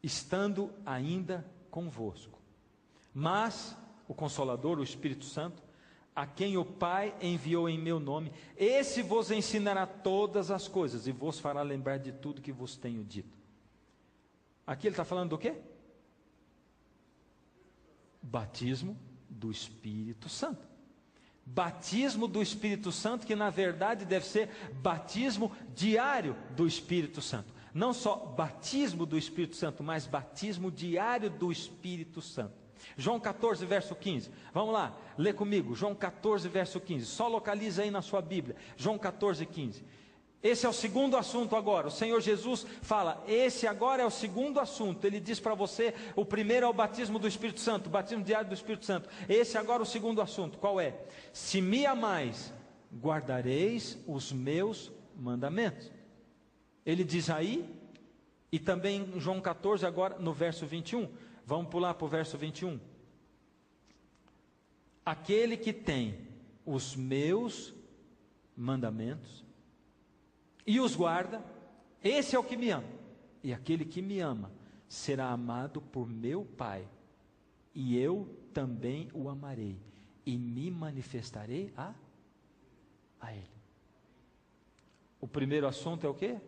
estando ainda convosco. Mas o Consolador, o Espírito Santo, a quem o Pai enviou em meu nome, esse vos ensinará todas as coisas, e vos fará lembrar de tudo que vos tenho dito. Aqui ele está falando do quê? Batismo do Espírito Santo. Batismo do Espírito Santo, que na verdade deve ser batismo diário do Espírito Santo. Não só batismo do Espírito Santo, mas batismo diário do Espírito Santo. João 14, verso 15, vamos lá, lê comigo, João 14, verso 15, só localiza aí na sua Bíblia, João 14, 15, esse é o segundo assunto agora, o Senhor Jesus fala, esse agora é o segundo assunto, ele diz para você, o primeiro é o batismo do Espírito Santo, o batismo diário do Espírito Santo, esse agora é o segundo assunto, qual é? Se me amais, guardareis os meus mandamentos, ele diz aí, e também em João 14 agora, no verso 21, vamos pular para o verso 21. Aquele que tem os meus mandamentos e os guarda, esse é o que me ama. E aquele que me ama será amado por meu Pai, e eu também o amarei, e me manifestarei a Ele. O primeiro assunto é o quê?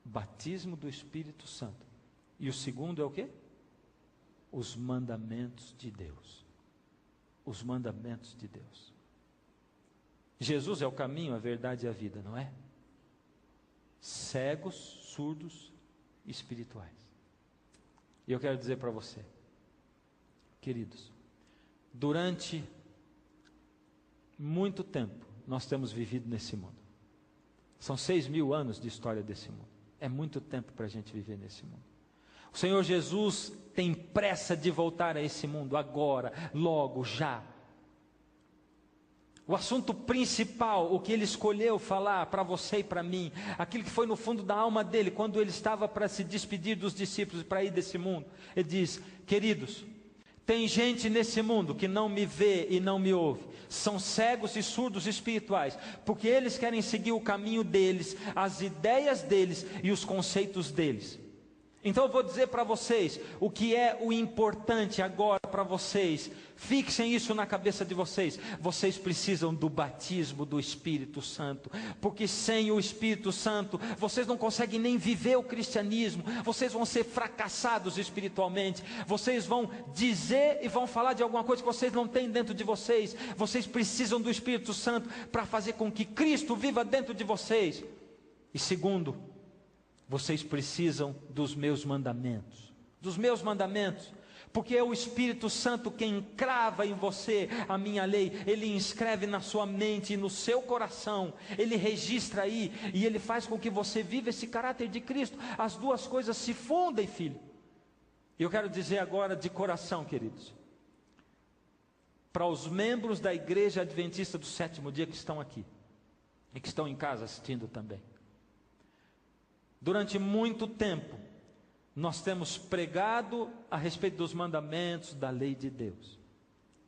Batismo do Espírito Santo. E o segundo é o quê? Os mandamentos de Deus. Os mandamentos de Deus. Jesus é o caminho, a verdade e a vida, não é? Cegos, surdos, espirituais. E eu quero dizer para você, queridos, durante muito tempo nós temos vivido nesse mundo. São 6.000 anos de história desse mundo. É muito tempo para a gente viver nesse mundo. O Senhor Jesus tem pressa de voltar a esse mundo agora, logo, já. O assunto principal, o que Ele escolheu falar para você e para mim, aquilo que foi no fundo da alma dele, quando Ele estava para se despedir dos discípulos e para ir desse mundo, Ele diz, queridos, tem gente nesse mundo que não me vê e não me ouve, são cegos e surdos espirituais, porque eles querem seguir o caminho deles, as ideias deles e os conceitos deles. Então eu vou dizer para vocês o que é o importante agora para vocês. Fixem isso na cabeça de vocês. Vocês precisam do batismo do Espírito Santo, porque sem o Espírito Santo vocês não conseguem nem viver o cristianismo. Vocês vão ser fracassados espiritualmente. Vocês vão dizer e vão falar de alguma coisa que vocês não têm dentro de vocês. Vocês precisam do Espírito Santo para fazer com que Cristo viva dentro de vocês. E segundo, vocês precisam dos meus mandamentos. Dos meus mandamentos. Porque é o Espírito Santo quem crava em você a minha lei. Ele inscreve na sua mente e no seu coração. Ele registra aí. E ele faz com que você viva esse caráter de Cristo. As duas coisas se fundem, filho. Eu quero dizer agora de coração, queridos. Para os membros da Igreja Adventista do Sétimo Dia que estão aqui. E que estão em casa assistindo também. Durante muito tempo, nós temos pregado a respeito dos mandamentos da lei de Deus.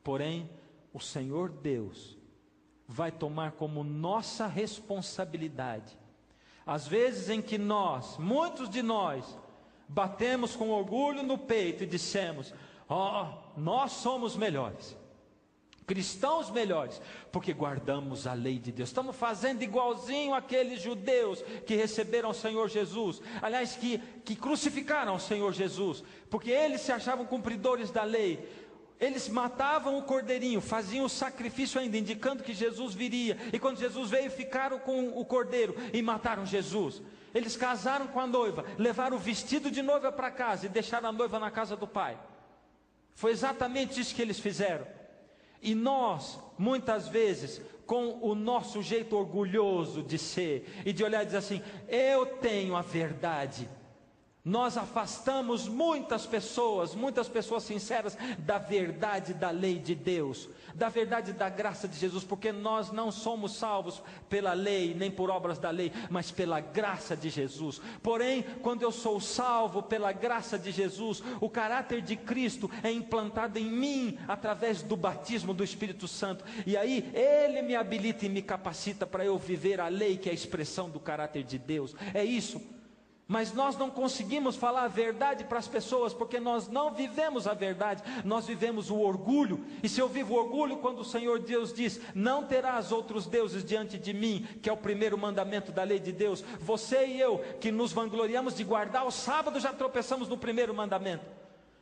Porém, o Senhor Deus vai tomar como nossa responsabilidade, as vezes em que nós, muitos de nós, batemos com orgulho no peito e dissemos: nós somos melhores. Cristãos melhores, porque guardamos a lei de Deus. Estamos fazendo igualzinho aqueles judeus que receberam o Senhor Jesus. Aliás, que crucificaram o Senhor Jesus, porque eles se achavam cumpridores da lei. Eles matavam o cordeirinho, faziam o sacrifício ainda, indicando que Jesus viria. E quando Jesus veio, ficaram com o cordeiro e mataram Jesus. Eles casaram com a noiva, levaram o vestido de noiva para casa e deixaram a noiva na casa do pai. Foi exatamente isso que eles fizeram. E nós, muitas vezes, com o nosso jeito orgulhoso de ser e de olhar e dizer assim: eu tenho a verdade. Nós afastamos muitas pessoas sinceras da verdade da lei de Deus, da verdade da graça de Jesus, porque nós não somos salvos pela lei, nem por obras da lei, mas pela graça de Jesus. Porém, quando eu sou salvo pela graça de Jesus, o caráter de Cristo é implantado em mim através do batismo do Espírito Santo, e aí Ele me habilita e me capacita para eu viver a lei, que é a expressão do caráter de Deus. É isso. Mas nós não conseguimos falar a verdade para as pessoas, porque nós não vivemos a verdade, nós vivemos o orgulho. E se eu vivo o orgulho, quando o Senhor Deus diz: não terás outros deuses diante de mim, que é o primeiro mandamento da lei de Deus, você e eu, que nos vangloriamos de guardar o sábado, já tropeçamos no primeiro mandamento.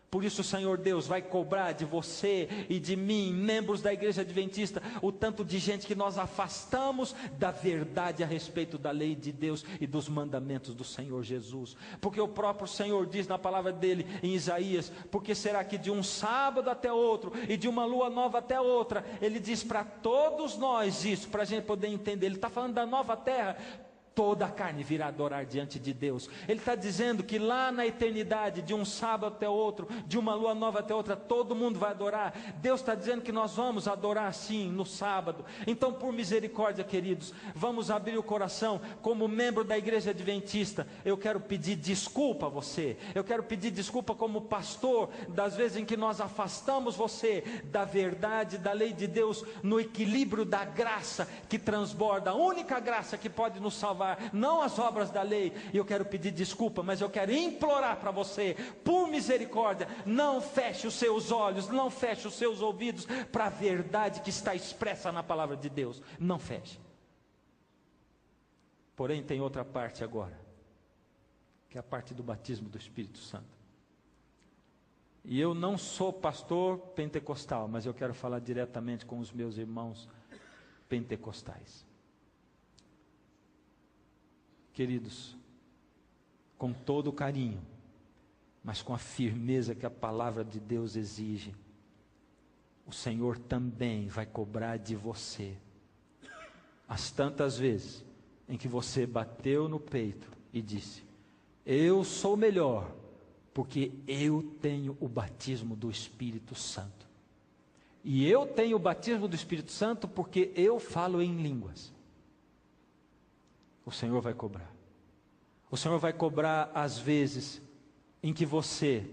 Por isso o Senhor Deus vai cobrar de você e de mim, membros da Igreja Adventista, o tanto de gente que nós afastamos da verdade a respeito da lei de Deus e dos mandamentos do Senhor Jesus. Porque o próprio Senhor diz na palavra dele em Isaías: porque será que de um sábado até outro e de uma lua nova até outra? Ele diz para todos nós isso, para a gente poder entender. Ele está falando da nova terra. Toda a carne virá adorar diante de Deus. Ele está dizendo que lá na eternidade, de um sábado até outro, de uma lua nova até outra, todo mundo vai adorar. Deus está dizendo que nós vamos adorar sim no sábado. Então, por misericórdia, queridos, vamos abrir o coração. Como membro da Igreja Adventista, eu quero pedir desculpa a você. Eu quero pedir desculpa como pastor, das vezes em que nós afastamos você da verdade, da lei de Deus, no equilíbrio da graça que transborda, a única graça que pode nos salvar, não as obras da lei. E eu quero pedir desculpa, mas eu quero implorar para você, por misericórdia, não feche os seus olhos, não feche os seus ouvidos para a verdade que está expressa na palavra de Deus. Não feche. Porém, tem outra parte agora, que é a parte do batismo do Espírito Santo. E eu não sou pastor pentecostal, mas eu quero falar diretamente com os meus irmãos pentecostais. Queridos, com todo o carinho, mas com a firmeza que a palavra de Deus exige, o Senhor também vai cobrar de você as tantas vezes em que você bateu no peito e disse: eu sou melhor, porque eu tenho o batismo do Espírito Santo. E eu tenho o batismo do Espírito Santo porque eu falo em línguas. O Senhor vai cobrar. O Senhor vai cobrar as vezes em que você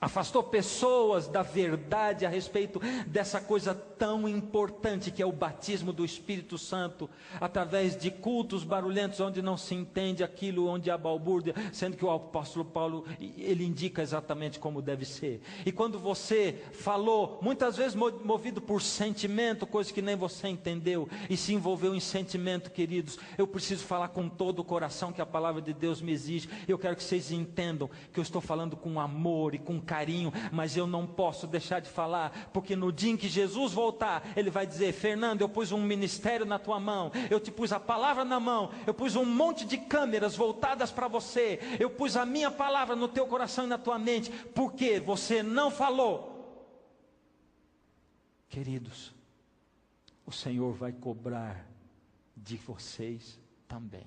afastou pessoas da verdade a respeito dessa coisa tão importante que é o batismo do Espírito Santo, através de cultos barulhentos onde não se entende aquilo, onde há balbúrdia, sendo que o apóstolo Paulo, ele indica exatamente como deve ser. E quando você falou, muitas vezes movido por sentimento, coisa que nem você entendeu, e se envolveu em sentimento, queridos, eu preciso falar com todo o coração que a palavra de Deus me exige. Eu quero que vocês entendam que eu estou falando com amor e com carinho, mas eu não posso deixar de falar, porque no dia em que Jesus voltar, Ele vai dizer: Fernando, eu pus um ministério na tua mão, eu te pus a palavra na mão, eu pus um monte de câmeras voltadas para você, eu pus a minha palavra no teu coração e na tua mente, porque você não falou. Queridos, o Senhor vai cobrar de vocês também.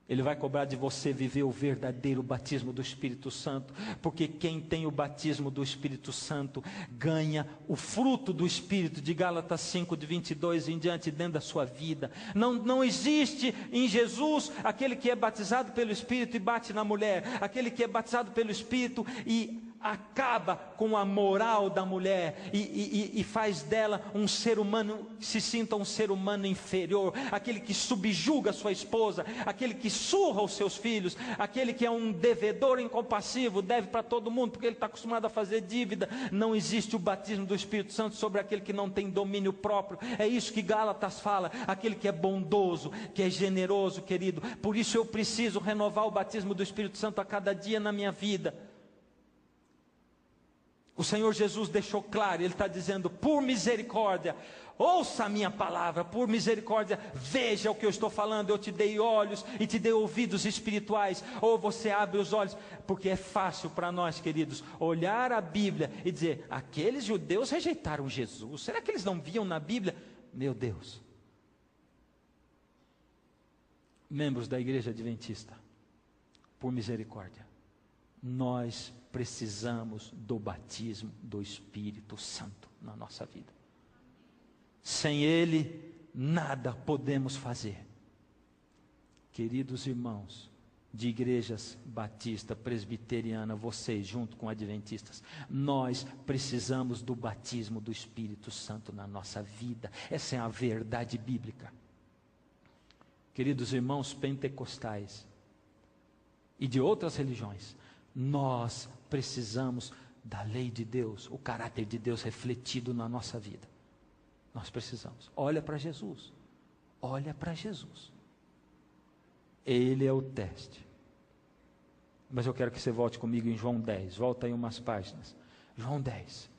Ele vai cobrar de você viver o verdadeiro batismo do Espírito Santo, porque quem tem o batismo do Espírito Santo ganha o fruto do Espírito, de Gálatas 5, de 22 em diante, dentro da sua vida. Não existe em Jesus aquele que é batizado pelo Espírito e bate na mulher, aquele que é batizado pelo Espírito e acaba com a moral da mulher e faz dela um ser humano, se sinta um ser humano inferior, aquele que subjuga sua esposa, aquele que surra os seus filhos, aquele que é um devedor incompassivo, deve para todo mundo porque ele está acostumado a fazer dívida. Não existe o batismo do Espírito Santo sobre aquele que não tem domínio próprio. É isso que Gálatas fala, aquele que é bondoso, que é generoso, querido. Por isso eu preciso renovar o batismo do Espírito Santo a cada dia na minha vida. O Senhor Jesus deixou claro, Ele está dizendo: por misericórdia, ouça a minha palavra, por misericórdia, veja o que eu estou falando. Eu te dei olhos e te dei ouvidos espirituais, ou você abre os olhos, porque é fácil para nós, queridos, olhar a Bíblia e dizer: aqueles judeus rejeitaram Jesus, será que eles não viam na Bíblia? Meu Deus. Membros da Igreja Adventista, por misericórdia, nós precisamos do batismo do Espírito Santo na nossa vida. Sem Ele, nada podemos fazer. Queridos irmãos de igrejas batista, presbiteriana, vocês junto com adventistas, nós precisamos do batismo do Espírito Santo na nossa vida. Essa é a verdade bíblica. Queridos irmãos pentecostais e de outras religiões, nós precisamos da lei de Deus, o caráter de Deus refletido na nossa vida. Nós precisamos. Olha para Jesus. Olha para Jesus. Ele é o teste. Mas eu quero que você volte comigo em João 10. Volta aí umas páginas. João 10.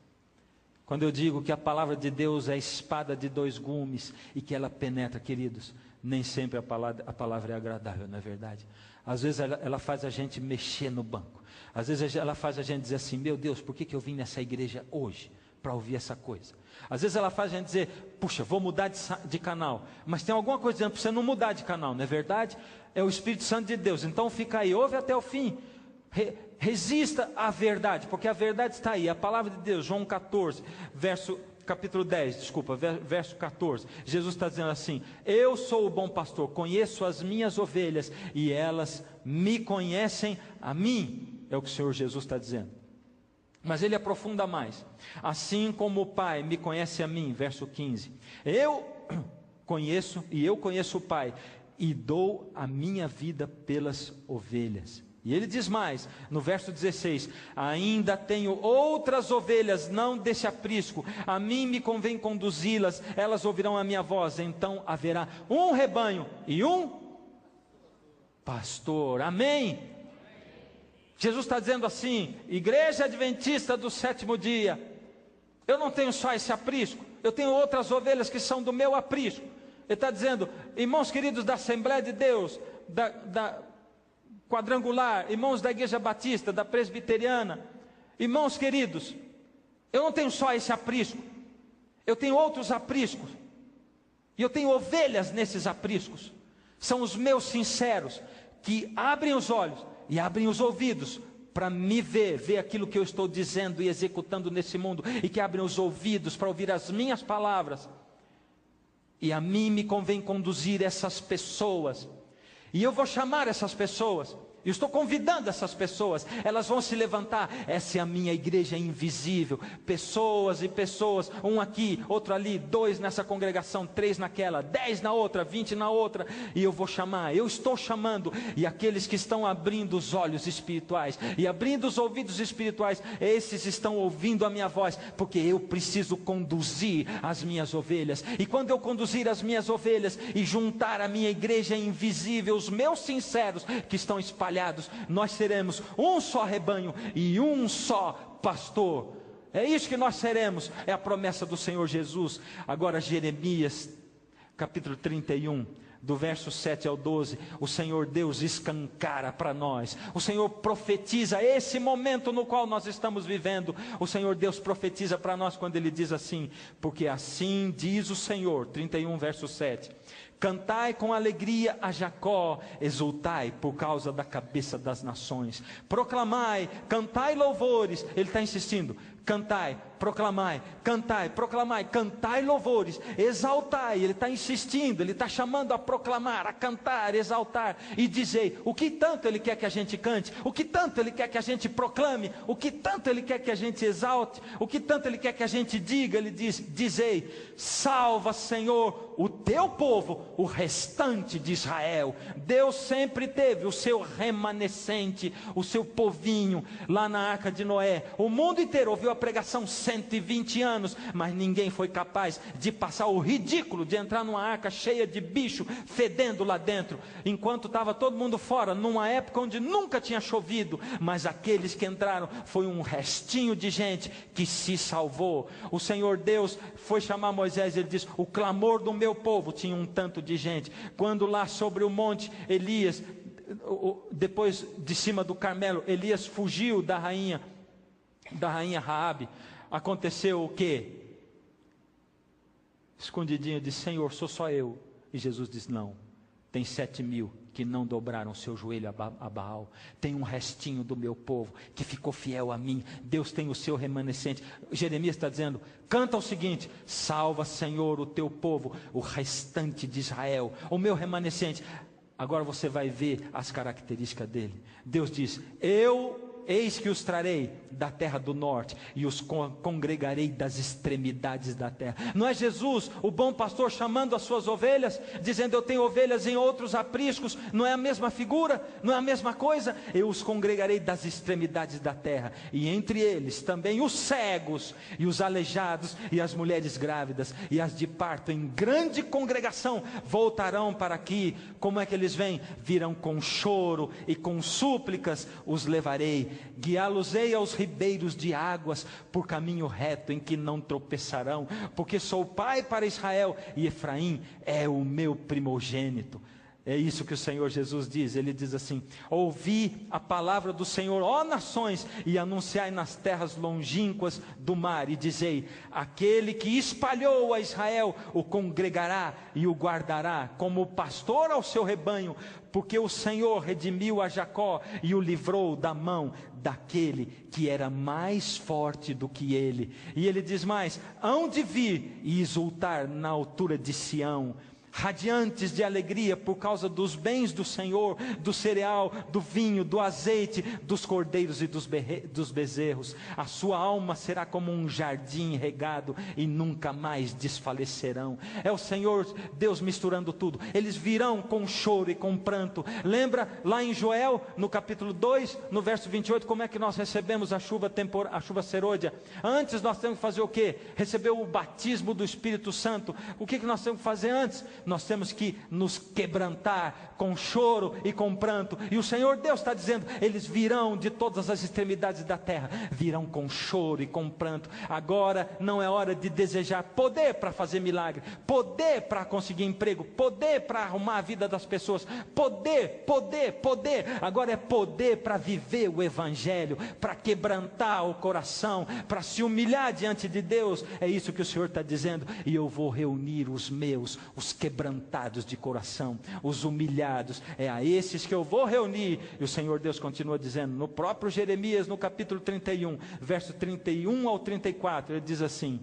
Quando eu digo que a palavra de Deus é a espada de dois gumes e que ela penetra, queridos, nem sempre a palavra é agradável, não é verdade? Às vezes ela faz a gente mexer no banco. Às vezes ela faz a gente dizer assim: meu Deus, por que eu vim nessa igreja hoje para ouvir essa coisa? Às vezes ela faz a gente dizer: puxa, vou mudar de canal. Mas tem alguma coisa dizendo para você não mudar de canal, não é verdade? É o Espírito Santo de Deus. Então fica aí, ouve até o fim. Resista à verdade, porque a verdade está aí. A palavra de Deus, João 14, capítulo 10, desculpa, verso 14. Jesus está dizendo assim: eu sou o bom pastor, conheço as minhas ovelhas e elas me conhecem a mim. É o que o Senhor Jesus está dizendo. Mas ele aprofunda mais: assim como o Pai me conhece a mim, verso 15, eu conheço o Pai e dou a minha vida pelas ovelhas. E ele diz mais, no verso 16: ainda tenho outras ovelhas, não desse aprisco, a mim me convém conduzi-las, elas ouvirão a minha voz, então haverá um rebanho e um pastor. Amém? Jesus está dizendo assim: igreja adventista do sétimo dia, eu não tenho só esse aprisco, eu tenho outras ovelhas que são do meu aprisco. Ele está dizendo: irmãos queridos da Assembleia de Deus, da Quadrangular, irmãos da Igreja Batista, da Presbiteriana, irmãos queridos, eu não tenho só esse aprisco, eu tenho outros apriscos, e eu tenho ovelhas nesses apriscos. São os meus sinceros, que abrem os olhos e abrem os ouvidos para me ver aquilo que eu estou dizendo e executando nesse mundo, e que abrem os ouvidos para ouvir as minhas palavras. E a mim me convém conduzir essas pessoas, e eu vou chamar essas pessoas, Eu estou convidando essas pessoas, elas vão se levantar. Essa é a minha igreja invisível. Pessoas e pessoas, um aqui, outro ali, 2 nessa congregação, 3 naquela, 10 na outra, 20 na outra. E eu vou chamar, eu estou chamando. E aqueles que estão abrindo os olhos espirituais e abrindo os ouvidos espirituais, esses estão ouvindo a minha voz, porque eu preciso conduzir as minhas ovelhas. E quando eu conduzir as minhas ovelhas e juntar a minha igreja invisível, os meus sinceros que estão espalhados, nós seremos um só rebanho e um só pastor. É isso que nós seremos, é a promessa do Senhor Jesus. Agora Jeremias, capítulo 31, do verso 7 ao 12, o Senhor Deus escancara para nós, o Senhor profetiza esse momento no qual nós estamos vivendo. O Senhor Deus profetiza para nós quando Ele diz assim: porque assim diz o Senhor, 31 verso 7, cantai com alegria a Jacó, exultai por causa da cabeça das nações, proclamai, cantai louvores. Ele está insistindo: cantai, proclamai, cantai louvores, exaltai. Ele está insistindo, ele está chamando a proclamar, a cantar, exaltar, e dizei. O que tanto ele quer que a gente cante, o que tanto ele quer que a gente proclame, o que tanto ele quer que a gente exalte, o que tanto ele quer que a gente diga. Ele diz: dizei, salva, Senhor, o teu povo, o restante de Israel. Deus sempre teve o seu remanescente, o seu povinho, lá na arca de Noé. O mundo inteiro ouviu a pregação 120 anos, mas ninguém foi capaz de passar o ridículo de entrar numa arca cheia de bicho, fedendo lá dentro, enquanto estava todo mundo fora, numa época onde nunca tinha chovido. Mas aqueles que entraram, foi um restinho de gente que se salvou. O Senhor Deus foi chamar Moisés, ele diz: o clamor do meu povo. Tinha um tanto de gente. Quando lá sobre o monte, Elias, depois de cima do Carmelo, Elias fugiu da rainha Raabe. Aconteceu o quê? Escondidinho, disse: Senhor, sou só eu. E Jesus diz: não, tem 7.000 que não dobraram seu joelho a Baal. Tem um restinho do meu povo que ficou fiel a mim. Deus tem o seu remanescente. Jeremias está dizendo: canta o seguinte: salva, Senhor, o teu povo, o restante de Israel, o meu remanescente. Agora você vai ver as características dele. Deus diz: eis que os trarei da terra do norte e os congregarei das extremidades da terra. Não é Jesus, o bom pastor, chamando as suas ovelhas, dizendo: eu tenho ovelhas em outros apriscos? Não é a mesma figura? Não é a mesma coisa? Eu os congregarei das extremidades da terra, e entre eles também os cegos e os aleijados e as mulheres grávidas e as de parto em grande congregação voltarão para aqui. Como é que eles vêm? Virão com choro e com súplicas os levarei, guiá-los-ei aos ribeiros de águas, por caminho reto em que não tropeçarão, porque sou pai para Israel e Efraim é o meu primogênito. É isso que o Senhor Jesus diz. Ele diz assim: ouvi a palavra do Senhor, ó nações, e anunciai nas terras longínquas do mar, e dizei: aquele que espalhou a Israel o congregará e o guardará como pastor ao seu rebanho, porque o Senhor redimiu a Jacó e o livrou da mão daquele que era mais forte do que ele. E ele diz mais: hão de vir e exultar na altura de Sião, radiantes de alegria por causa dos bens do Senhor, do cereal, do vinho, do azeite, dos cordeiros e dos bezerros. A sua alma será como um jardim regado e nunca mais desfalecerão. É o Senhor Deus misturando tudo. Eles virão com choro e com pranto. Lembra lá em Joel, no capítulo 2, no verso 28, como é que nós recebemos a chuva serôdia? Antes nós temos que fazer o quê? Receber o batismo do Espírito Santo. O que nós temos que fazer antes? Nós temos que nos quebrantar com choro e com pranto. E o Senhor Deus está dizendo: eles virão de todas as extremidades da terra, virão com choro e com pranto. Agora não é hora de desejar poder para fazer milagre, poder para conseguir emprego, poder para arrumar a vida das pessoas, poder. Agora é poder para viver o Evangelho, para quebrantar o coração, para se humilhar diante de Deus. É isso que o Senhor está dizendo. E eu vou reunir os meus, os quebrantados de coração, os humilhados, é a esses que eu vou reunir. E o Senhor Deus continua dizendo, no próprio Jeremias, no capítulo 31, verso 31 ao 34, ele diz assim: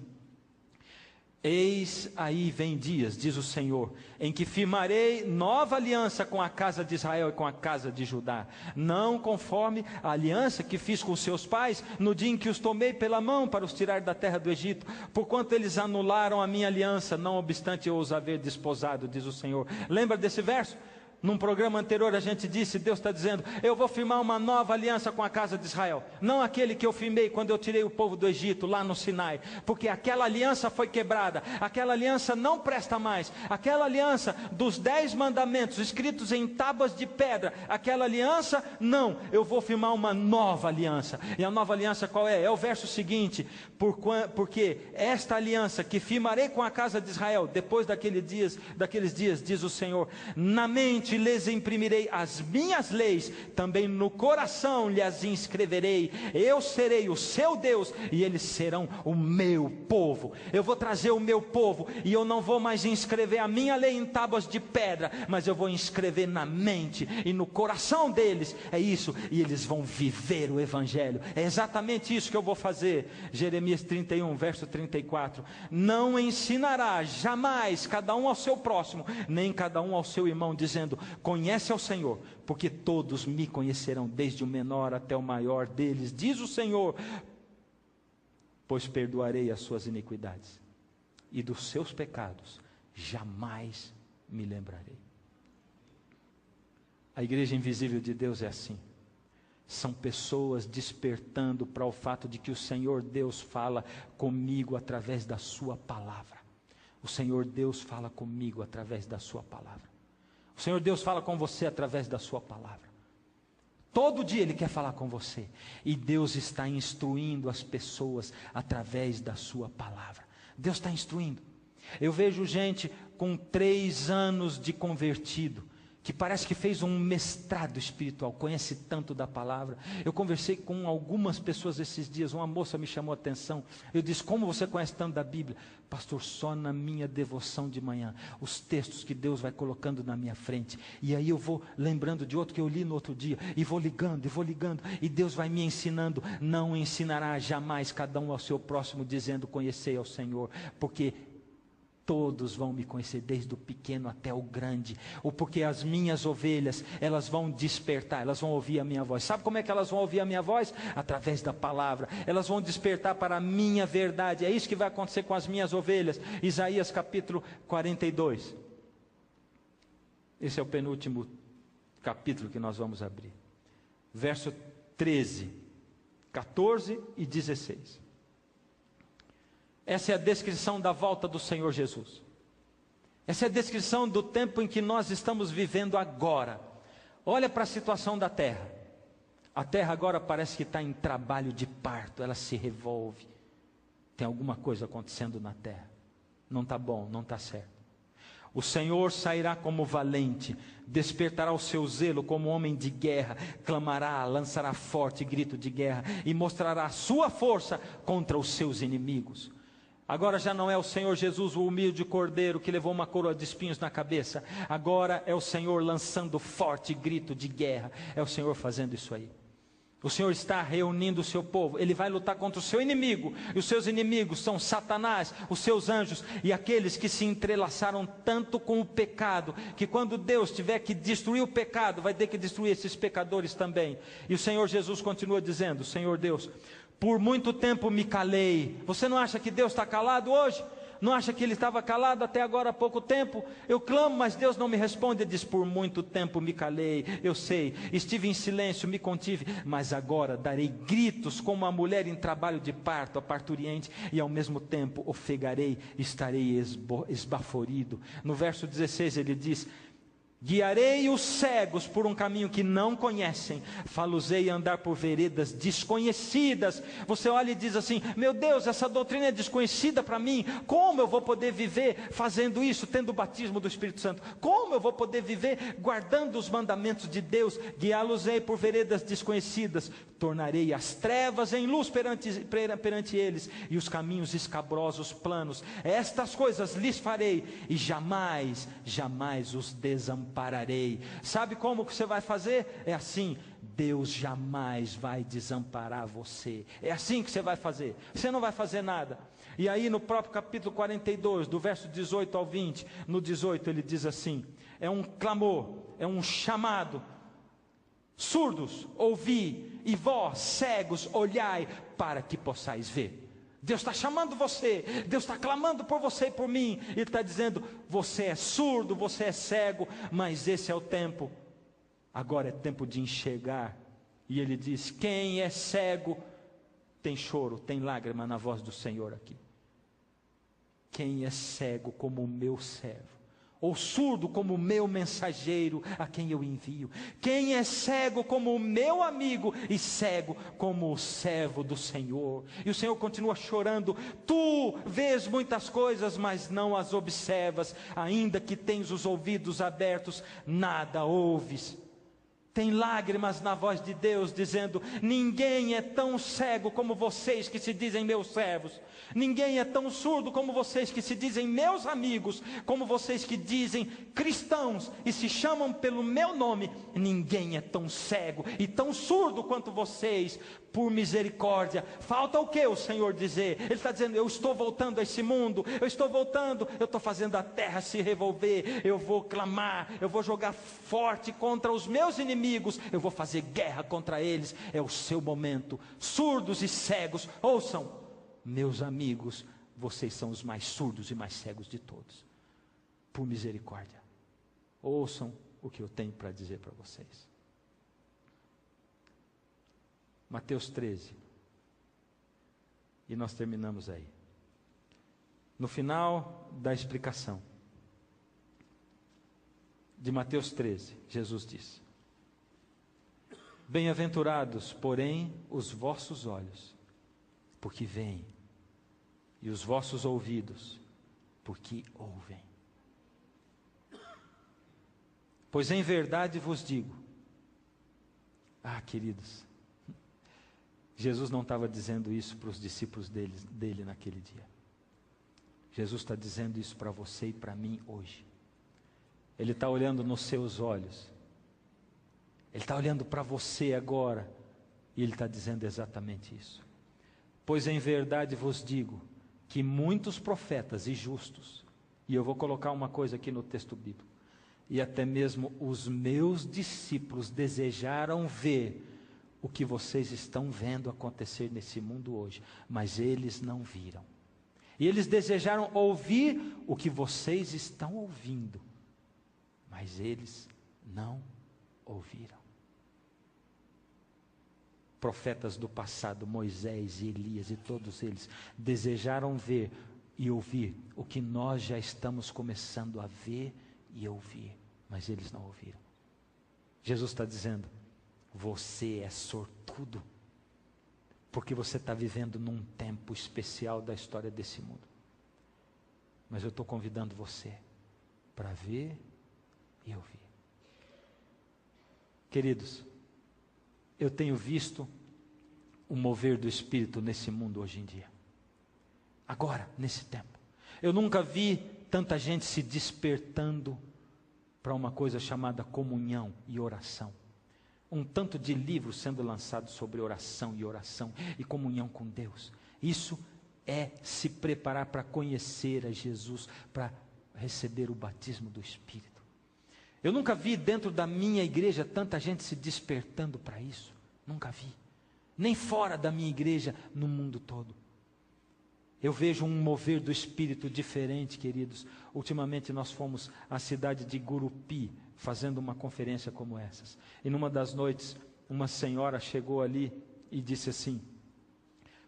Eis aí vem dias, diz o Senhor, em que firmarei nova aliança com a casa de Israel e com a casa de Judá, não conforme a aliança que fiz com seus pais, no dia em que os tomei pela mão para os tirar da terra do Egito, porquanto eles anularam a minha aliança, não obstante eu os haver desposado, diz o Senhor. Lembra desse verso? Num programa anterior a gente disse, Deus está dizendo, eu vou firmar uma nova aliança com a casa de Israel, não aquele que eu firmei quando eu tirei o povo do Egito, lá no Sinai, porque aquela aliança foi quebrada, aquela aliança não presta mais, aquela aliança dos 10 mandamentos escritos em tábuas de pedra, aquela aliança, não, eu vou firmar uma nova aliança. E a nova aliança qual é? É o verso seguinte, porque esta aliança que firmarei com a casa de Israel, depois daqueles dias, diz o Senhor, na mente lhes imprimirei as minhas leis, também no coração lhes inscreverei, eu serei o seu Deus, e eles serão o meu povo. Eu vou trazer o meu povo, e eu não vou mais inscrever a minha lei em tábuas de pedra, mas eu vou inscrever na mente, e no coração deles, é isso, e eles vão viver o Evangelho, é exatamente isso que eu vou fazer. Jeremias 31, verso 34, não ensinará jamais cada um ao seu próximo, nem cada um ao seu irmão, dizendo, conhece ao Senhor, porque todos me conhecerão, desde o menor até o maior deles, diz o Senhor, pois perdoarei as suas iniquidades, e dos seus pecados jamais me lembrarei. A igreja invisível de Deus é assim, são pessoas despertando para o fato de que o Senhor Deus fala comigo através da sua palavra. O Senhor Deus fala comigo através da sua palavra. O Senhor Deus fala com você através da sua palavra. Todo dia Ele quer falar com você. E Deus está instruindo as pessoas através da sua palavra. Deus está instruindo. Eu vejo gente com 3 anos de convertido, que parece que fez um mestrado espiritual, conhece tanto da palavra. Eu conversei com algumas pessoas esses dias, uma moça me chamou a atenção, eu disse, como você conhece tanto da Bíblia? Pastor, só na minha devoção de manhã, os textos que Deus vai colocando na minha frente, e aí eu vou lembrando de outro que eu li no outro dia, e vou ligando, e Deus vai me ensinando. Não ensinará jamais cada um ao seu próximo, dizendo, conhecei ao Senhor, porque todos vão me conhecer, desde o pequeno até o grande, ou porque as minhas ovelhas, elas vão despertar, elas vão ouvir a minha voz. Sabe como é que elas vão ouvir a minha voz? Através da palavra, elas vão despertar para a minha verdade, é isso que vai acontecer com as minhas ovelhas. Isaías capítulo 42, esse é o penúltimo capítulo que nós vamos abrir, verso 13, 14 e 16. Essa é a descrição da volta do Senhor Jesus. Essa é a descrição do tempo em que nós estamos vivendo agora. Olha para a situação da terra. A terra agora parece que está em trabalho de parto, ela se revolve. Tem alguma coisa acontecendo na terra. Não está bom, não está certo. O Senhor sairá como valente, despertará o seu zelo como homem de guerra, clamará, lançará forte grito de guerra e mostrará a sua força contra os seus inimigos. Agora já não é o Senhor Jesus, o humilde cordeiro que levou uma coroa de espinhos na cabeça. Agora é o Senhor lançando forte grito de guerra. É o Senhor fazendo isso aí. O Senhor está reunindo o seu povo. Ele vai lutar contra o seu inimigo. E os seus inimigos são Satanás, os seus anjos e aqueles que se entrelaçaram tanto com o pecado, que quando Deus tiver que destruir o pecado, vai ter que destruir esses pecadores também. E o Senhor Jesus continua dizendo, Senhor Deus, por muito tempo me calei. Você não acha que Deus está calado hoje? Não acha que Ele estava calado até agora há pouco tempo? Eu clamo, mas Deus não me responde. Ele diz, por muito tempo me calei. Eu sei, estive em silêncio, me contive, mas agora darei gritos como a mulher em trabalho de parto, a parturiente, e ao mesmo tempo ofegarei, estarei esbaforido. No verso 16 ele diz, guiarei os cegos por um caminho que não conhecem, fá-los-ei andar por veredas desconhecidas. Você olha e diz assim, meu Deus, essa doutrina é desconhecida para mim, como eu vou poder viver fazendo isso, tendo o batismo do Espírito Santo? Como eu vou poder viver guardando os mandamentos de Deus? Guiá-los-ei por veredas desconhecidas, tornarei as trevas em luz perante eles, e os caminhos escabrosos planos. Estas coisas lhes farei, e jamais, jamais os desampararei. Sabe como que você vai fazer? É assim, Deus jamais vai desamparar você. É assim que você vai fazer. Você não vai fazer nada. E aí no próprio capítulo 42, do verso 18 ao 20, no 18 ele diz assim: é um clamor, é um chamado: surdos, ouvi, e vós, cegos, olhai, para que possais ver. Deus está chamando você, Deus está clamando por você e por mim. Ele está dizendo: você é surdo, você é cego, mas esse é o tempo. Agora é tempo de enxergar. E ele diz: quem é cego, tem choro, tem lágrima na voz do Senhor aqui. Quem é cego como o meu servo, ou surdo como o meu mensageiro a quem eu envio. Quem é cego como o meu amigo e cego como o servo do Senhor. E o Senhor continua chorando: tu vês muitas coisas, mas não as observas, ainda que tens os ouvidos abertos, nada ouves. Tem lágrimas na voz de Deus dizendo: ninguém é tão cego como vocês que se dizem meus servos. Ninguém é tão surdo como vocês que se dizem meus amigos, como vocês que dizem cristãos e se chamam pelo meu nome. Ninguém é tão cego e tão surdo quanto vocês. Por misericórdia. Falta o que o Senhor dizer? Ele está dizendo: eu estou voltando a esse mundo, eu estou voltando, eu estou fazendo a terra se revolver, eu vou clamar, eu vou jogar forte contra os meus inimigos, eu vou fazer guerra contra eles. É o seu momento. Surdos e cegos, ouçam, meus amigos, vocês são os mais surdos e mais cegos de todos. Por misericórdia, ouçam o que eu tenho para dizer para vocês. Mateus 13, e nós terminamos aí. No final da explicação de Mateus 13, Jesus diz: bem-aventurados, porém, os vossos olhos, porque veem, e os vossos ouvidos, porque ouvem. Pois em verdade vos digo, queridos, Jesus não estava dizendo isso para os discípulos dele naquele dia. Jesus está dizendo isso para você e para mim hoje. Ele está olhando nos seus olhos. Ele está olhando para você agora. E Ele está dizendo exatamente isso. Pois em verdade vos digo, que muitos profetas e justos, e eu vou colocar uma coisa aqui no texto bíblico, e até mesmo os meus discípulos desejaram ver o que vocês estão vendo acontecer nesse mundo hoje, mas eles não viram. E eles desejaram ouvir o que vocês estão ouvindo, mas eles não ouviram. Profetas do passado, Moisés e Elias e todos eles, desejaram ver e ouvir o que nós já estamos começando a ver e ouvir, mas eles não ouviram. Jesus está dizendo: você é sortudo, porque você está vivendo num tempo especial da história desse mundo. Mas eu estou convidando você para ver e ouvir. Queridos, eu tenho visto o mover do Espírito nesse mundo hoje em dia. Agora, nesse tempo. Eu nunca vi tanta gente se despertando para uma coisa chamada comunhão e oração. Um tanto de livros sendo lançados sobre oração e comunhão com Deus. Isso é se preparar para conhecer a Jesus, para receber o batismo do Espírito. Eu nunca vi dentro da minha igreja tanta gente se despertando para isso. Nunca vi. Nem fora da minha igreja, no mundo todo. Eu vejo um mover do Espírito diferente, queridos. Ultimamente nós fomos à cidade de Gurupi, fazendo uma conferência como essas. E numa das noites, uma senhora chegou ali e disse assim: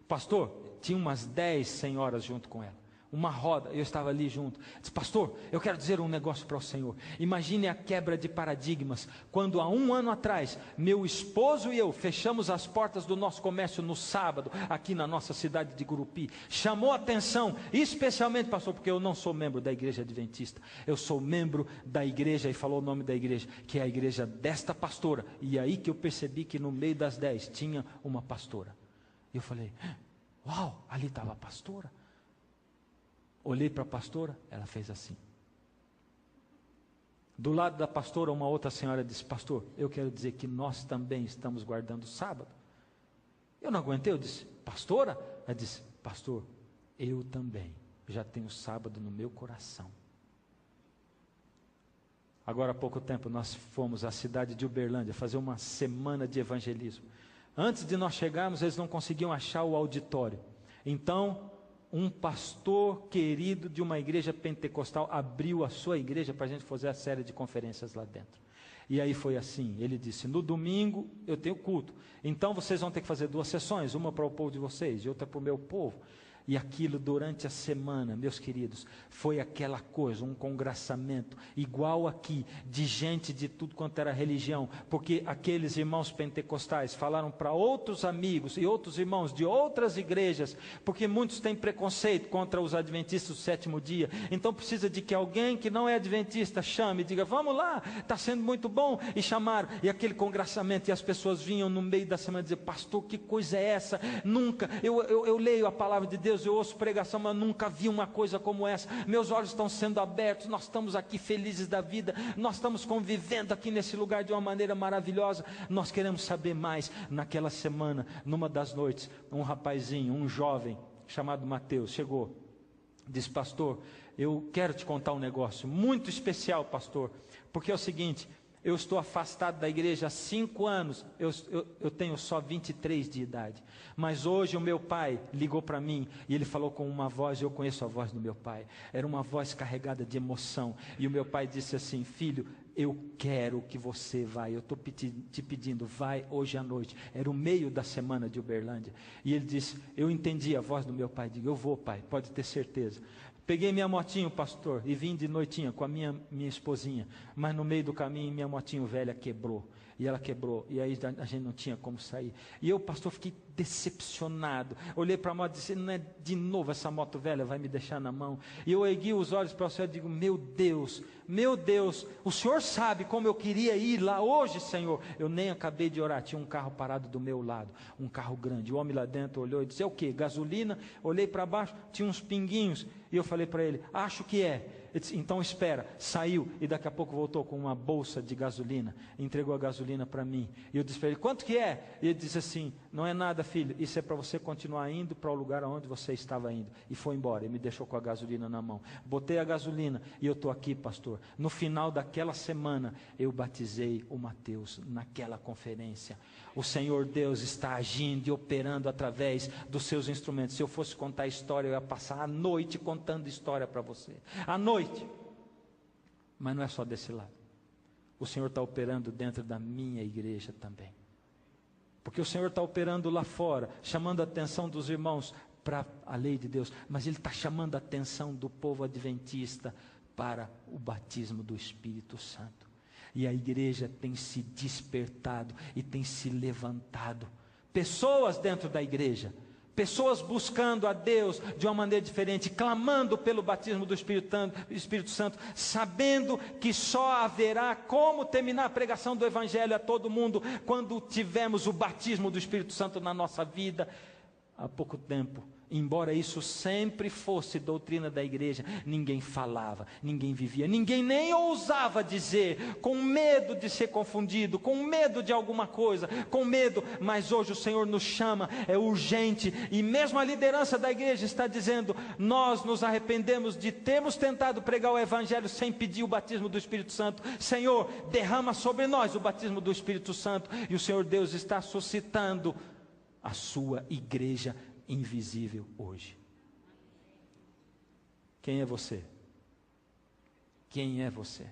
pastor, tinha umas 10 senhoras junto com ela. Uma roda, eu estava ali junto. Disse: pastor, eu quero dizer um negócio para o senhor. Imagine a quebra de paradigmas. Quando há 1 ano atrás, meu esposo e eu fechamos as portas do nosso comércio no sábado, aqui na nossa cidade de Gurupi. Chamou a atenção, especialmente, pastor, porque eu não sou membro da igreja adventista. Eu sou membro da igreja, e falou o nome da igreja, que é a igreja desta pastora. E aí que eu percebi que no meio das 10 tinha uma pastora. E eu falei: uau, ali estava a pastora. Olhei para a pastora, ela fez assim. Do lado da pastora, uma outra senhora disse: pastor, eu quero dizer que nós também estamos guardando o sábado. Eu não aguentei, eu disse: pastora? Ela disse: pastor, eu também já tenho sábado no meu coração. Agora há pouco tempo nós fomos à cidade de Uberlândia fazer uma semana de evangelismo. Antes de nós chegarmos, eles não conseguiam achar o auditório. Então, um pastor querido de uma igreja pentecostal abriu a sua igreja para a gente fazer a série de conferências lá dentro. E aí foi assim, ele disse, no domingo eu tenho culto, então vocês vão ter que fazer 2 sessões, uma para o povo de vocês e outra para o meu povo. E aquilo durante a semana, meus queridos, foi aquela coisa, um congraçamento, igual aqui, de gente de tudo quanto era religião, porque aqueles irmãos pentecostais falaram para outros amigos e outros irmãos de outras igrejas, porque muitos têm preconceito contra os adventistas do 7º dia, então precisa de que alguém que não é adventista chame e diga, vamos lá, está sendo muito bom, e chamaram, e aquele congraçamento, e as pessoas vinham no meio da semana dizer, pastor, que coisa é essa? Nunca, eu leio a palavra de Deus, eu ouço pregação, mas nunca vi uma coisa como essa, meus olhos estão sendo abertos, nós estamos aqui felizes da vida, nós estamos convivendo aqui nesse lugar de uma maneira maravilhosa, nós queremos saber mais. Naquela semana, numa das noites, um rapazinho, um jovem, chamado Mateus, chegou, disse, pastor, eu quero te contar um negócio muito especial, pastor, porque é o seguinte, eu estou afastado da igreja há 5 anos, eu tenho só 23 de idade, mas hoje o meu pai ligou para mim, e ele falou com uma voz, eu conheço a voz do meu pai, era uma voz carregada de emoção, e o meu pai disse assim, filho, eu quero que você vá, eu estou te pedindo, vai hoje à noite, era o meio da semana de Uberlândia, e ele disse, eu entendi a voz do meu pai, digo, eu vou pai, pode ter certeza. Peguei minha motinho, pastor, e vim de noitinha com a minha esposinha, mas no meio do caminho minha motinho velha quebrou, e ela quebrou, e aí a gente não tinha como sair, e eu, pastor, fiquei decepcionado, olhei para a moto e disse, não é de novo essa moto velha, vai me deixar na mão, e eu ergui os olhos para o Senhor e digo, meu Deus, o Senhor sabe como eu queria ir lá hoje, Senhor, eu nem acabei de orar, tinha um carro parado do meu lado, um carro grande, o homem lá dentro olhou e disse, é o que? Gasolina? Olhei para baixo, tinha uns pinguinhos, e eu falei para ele, acho que é. Ele disse, então espera, saiu e daqui a pouco voltou com uma bolsa de gasolina, entregou a gasolina para mim, e eu disse para ele, quanto que é? E ele disse assim, não é nada filho, isso é para você continuar indo para o lugar onde você estava indo, e foi embora, e me deixou com a gasolina na mão, botei a gasolina, e eu estou aqui pastor, no final daquela semana, eu batizei o Mateus, naquela conferência, o Senhor Deus está agindo e operando através dos seus instrumentos, se eu fosse contar a história, eu ia passar a noite contando história para você, a noite, mas não é só desse lado, o Senhor está operando dentro da minha igreja também, porque o Senhor está operando lá fora, chamando a atenção dos irmãos para a lei de Deus, mas Ele está chamando a atenção do povo adventista para o batismo do Espírito Santo, e a igreja tem se despertado e tem se levantado, pessoas dentro da igreja, pessoas buscando a Deus de uma maneira diferente, clamando pelo batismo do Espírito Santo, sabendo que só haverá como terminar a pregação do Evangelho a todo mundo, quando tivermos o batismo do Espírito Santo na nossa vida. Há pouco tempo, embora isso sempre fosse doutrina da igreja, ninguém falava, ninguém vivia, ninguém nem ousava dizer, com medo de ser confundido, com medo de alguma coisa, com medo, mas hoje o Senhor nos chama, é urgente, e mesmo a liderança da igreja está dizendo, nós nos arrependemos de termos tentado pregar o Evangelho sem pedir o batismo do Espírito Santo, Senhor, derrama sobre nós o batismo do Espírito Santo, e o Senhor Deus está suscitando a sua igreja invisível hoje. Quem é você? Quem é você?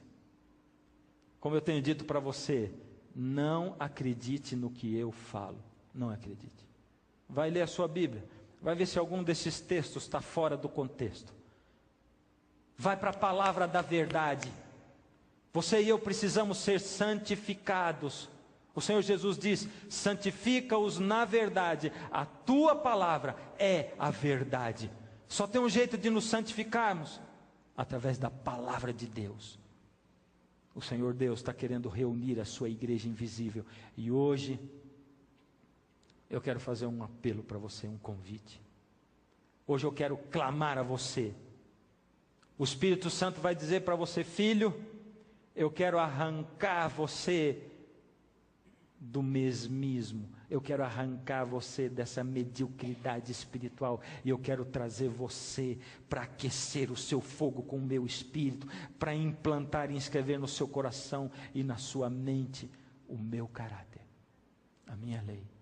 Como eu tenho dito para você, não acredite no que eu falo, não acredite. Vai ler a sua Bíblia, vai ver se algum desses textos está fora do contexto. Vai para a palavra da verdade. Você e eu precisamos ser santificados. O Senhor Jesus diz, santifica-os na verdade, a tua palavra é a verdade. Só tem um jeito de nos santificarmos, através da palavra de Deus. O Senhor Deus está querendo reunir a sua igreja invisível, e hoje, eu quero fazer um apelo para você, um convite. Hoje eu quero clamar a você. O Espírito Santo vai dizer para você, filho, eu quero arrancar você do mesmismo. Eu quero arrancar você dessa mediocridade espiritual e eu quero trazer você para aquecer o seu fogo com o meu espírito, para implantar e inscrever no seu coração e na sua mente o meu caráter, a minha lei.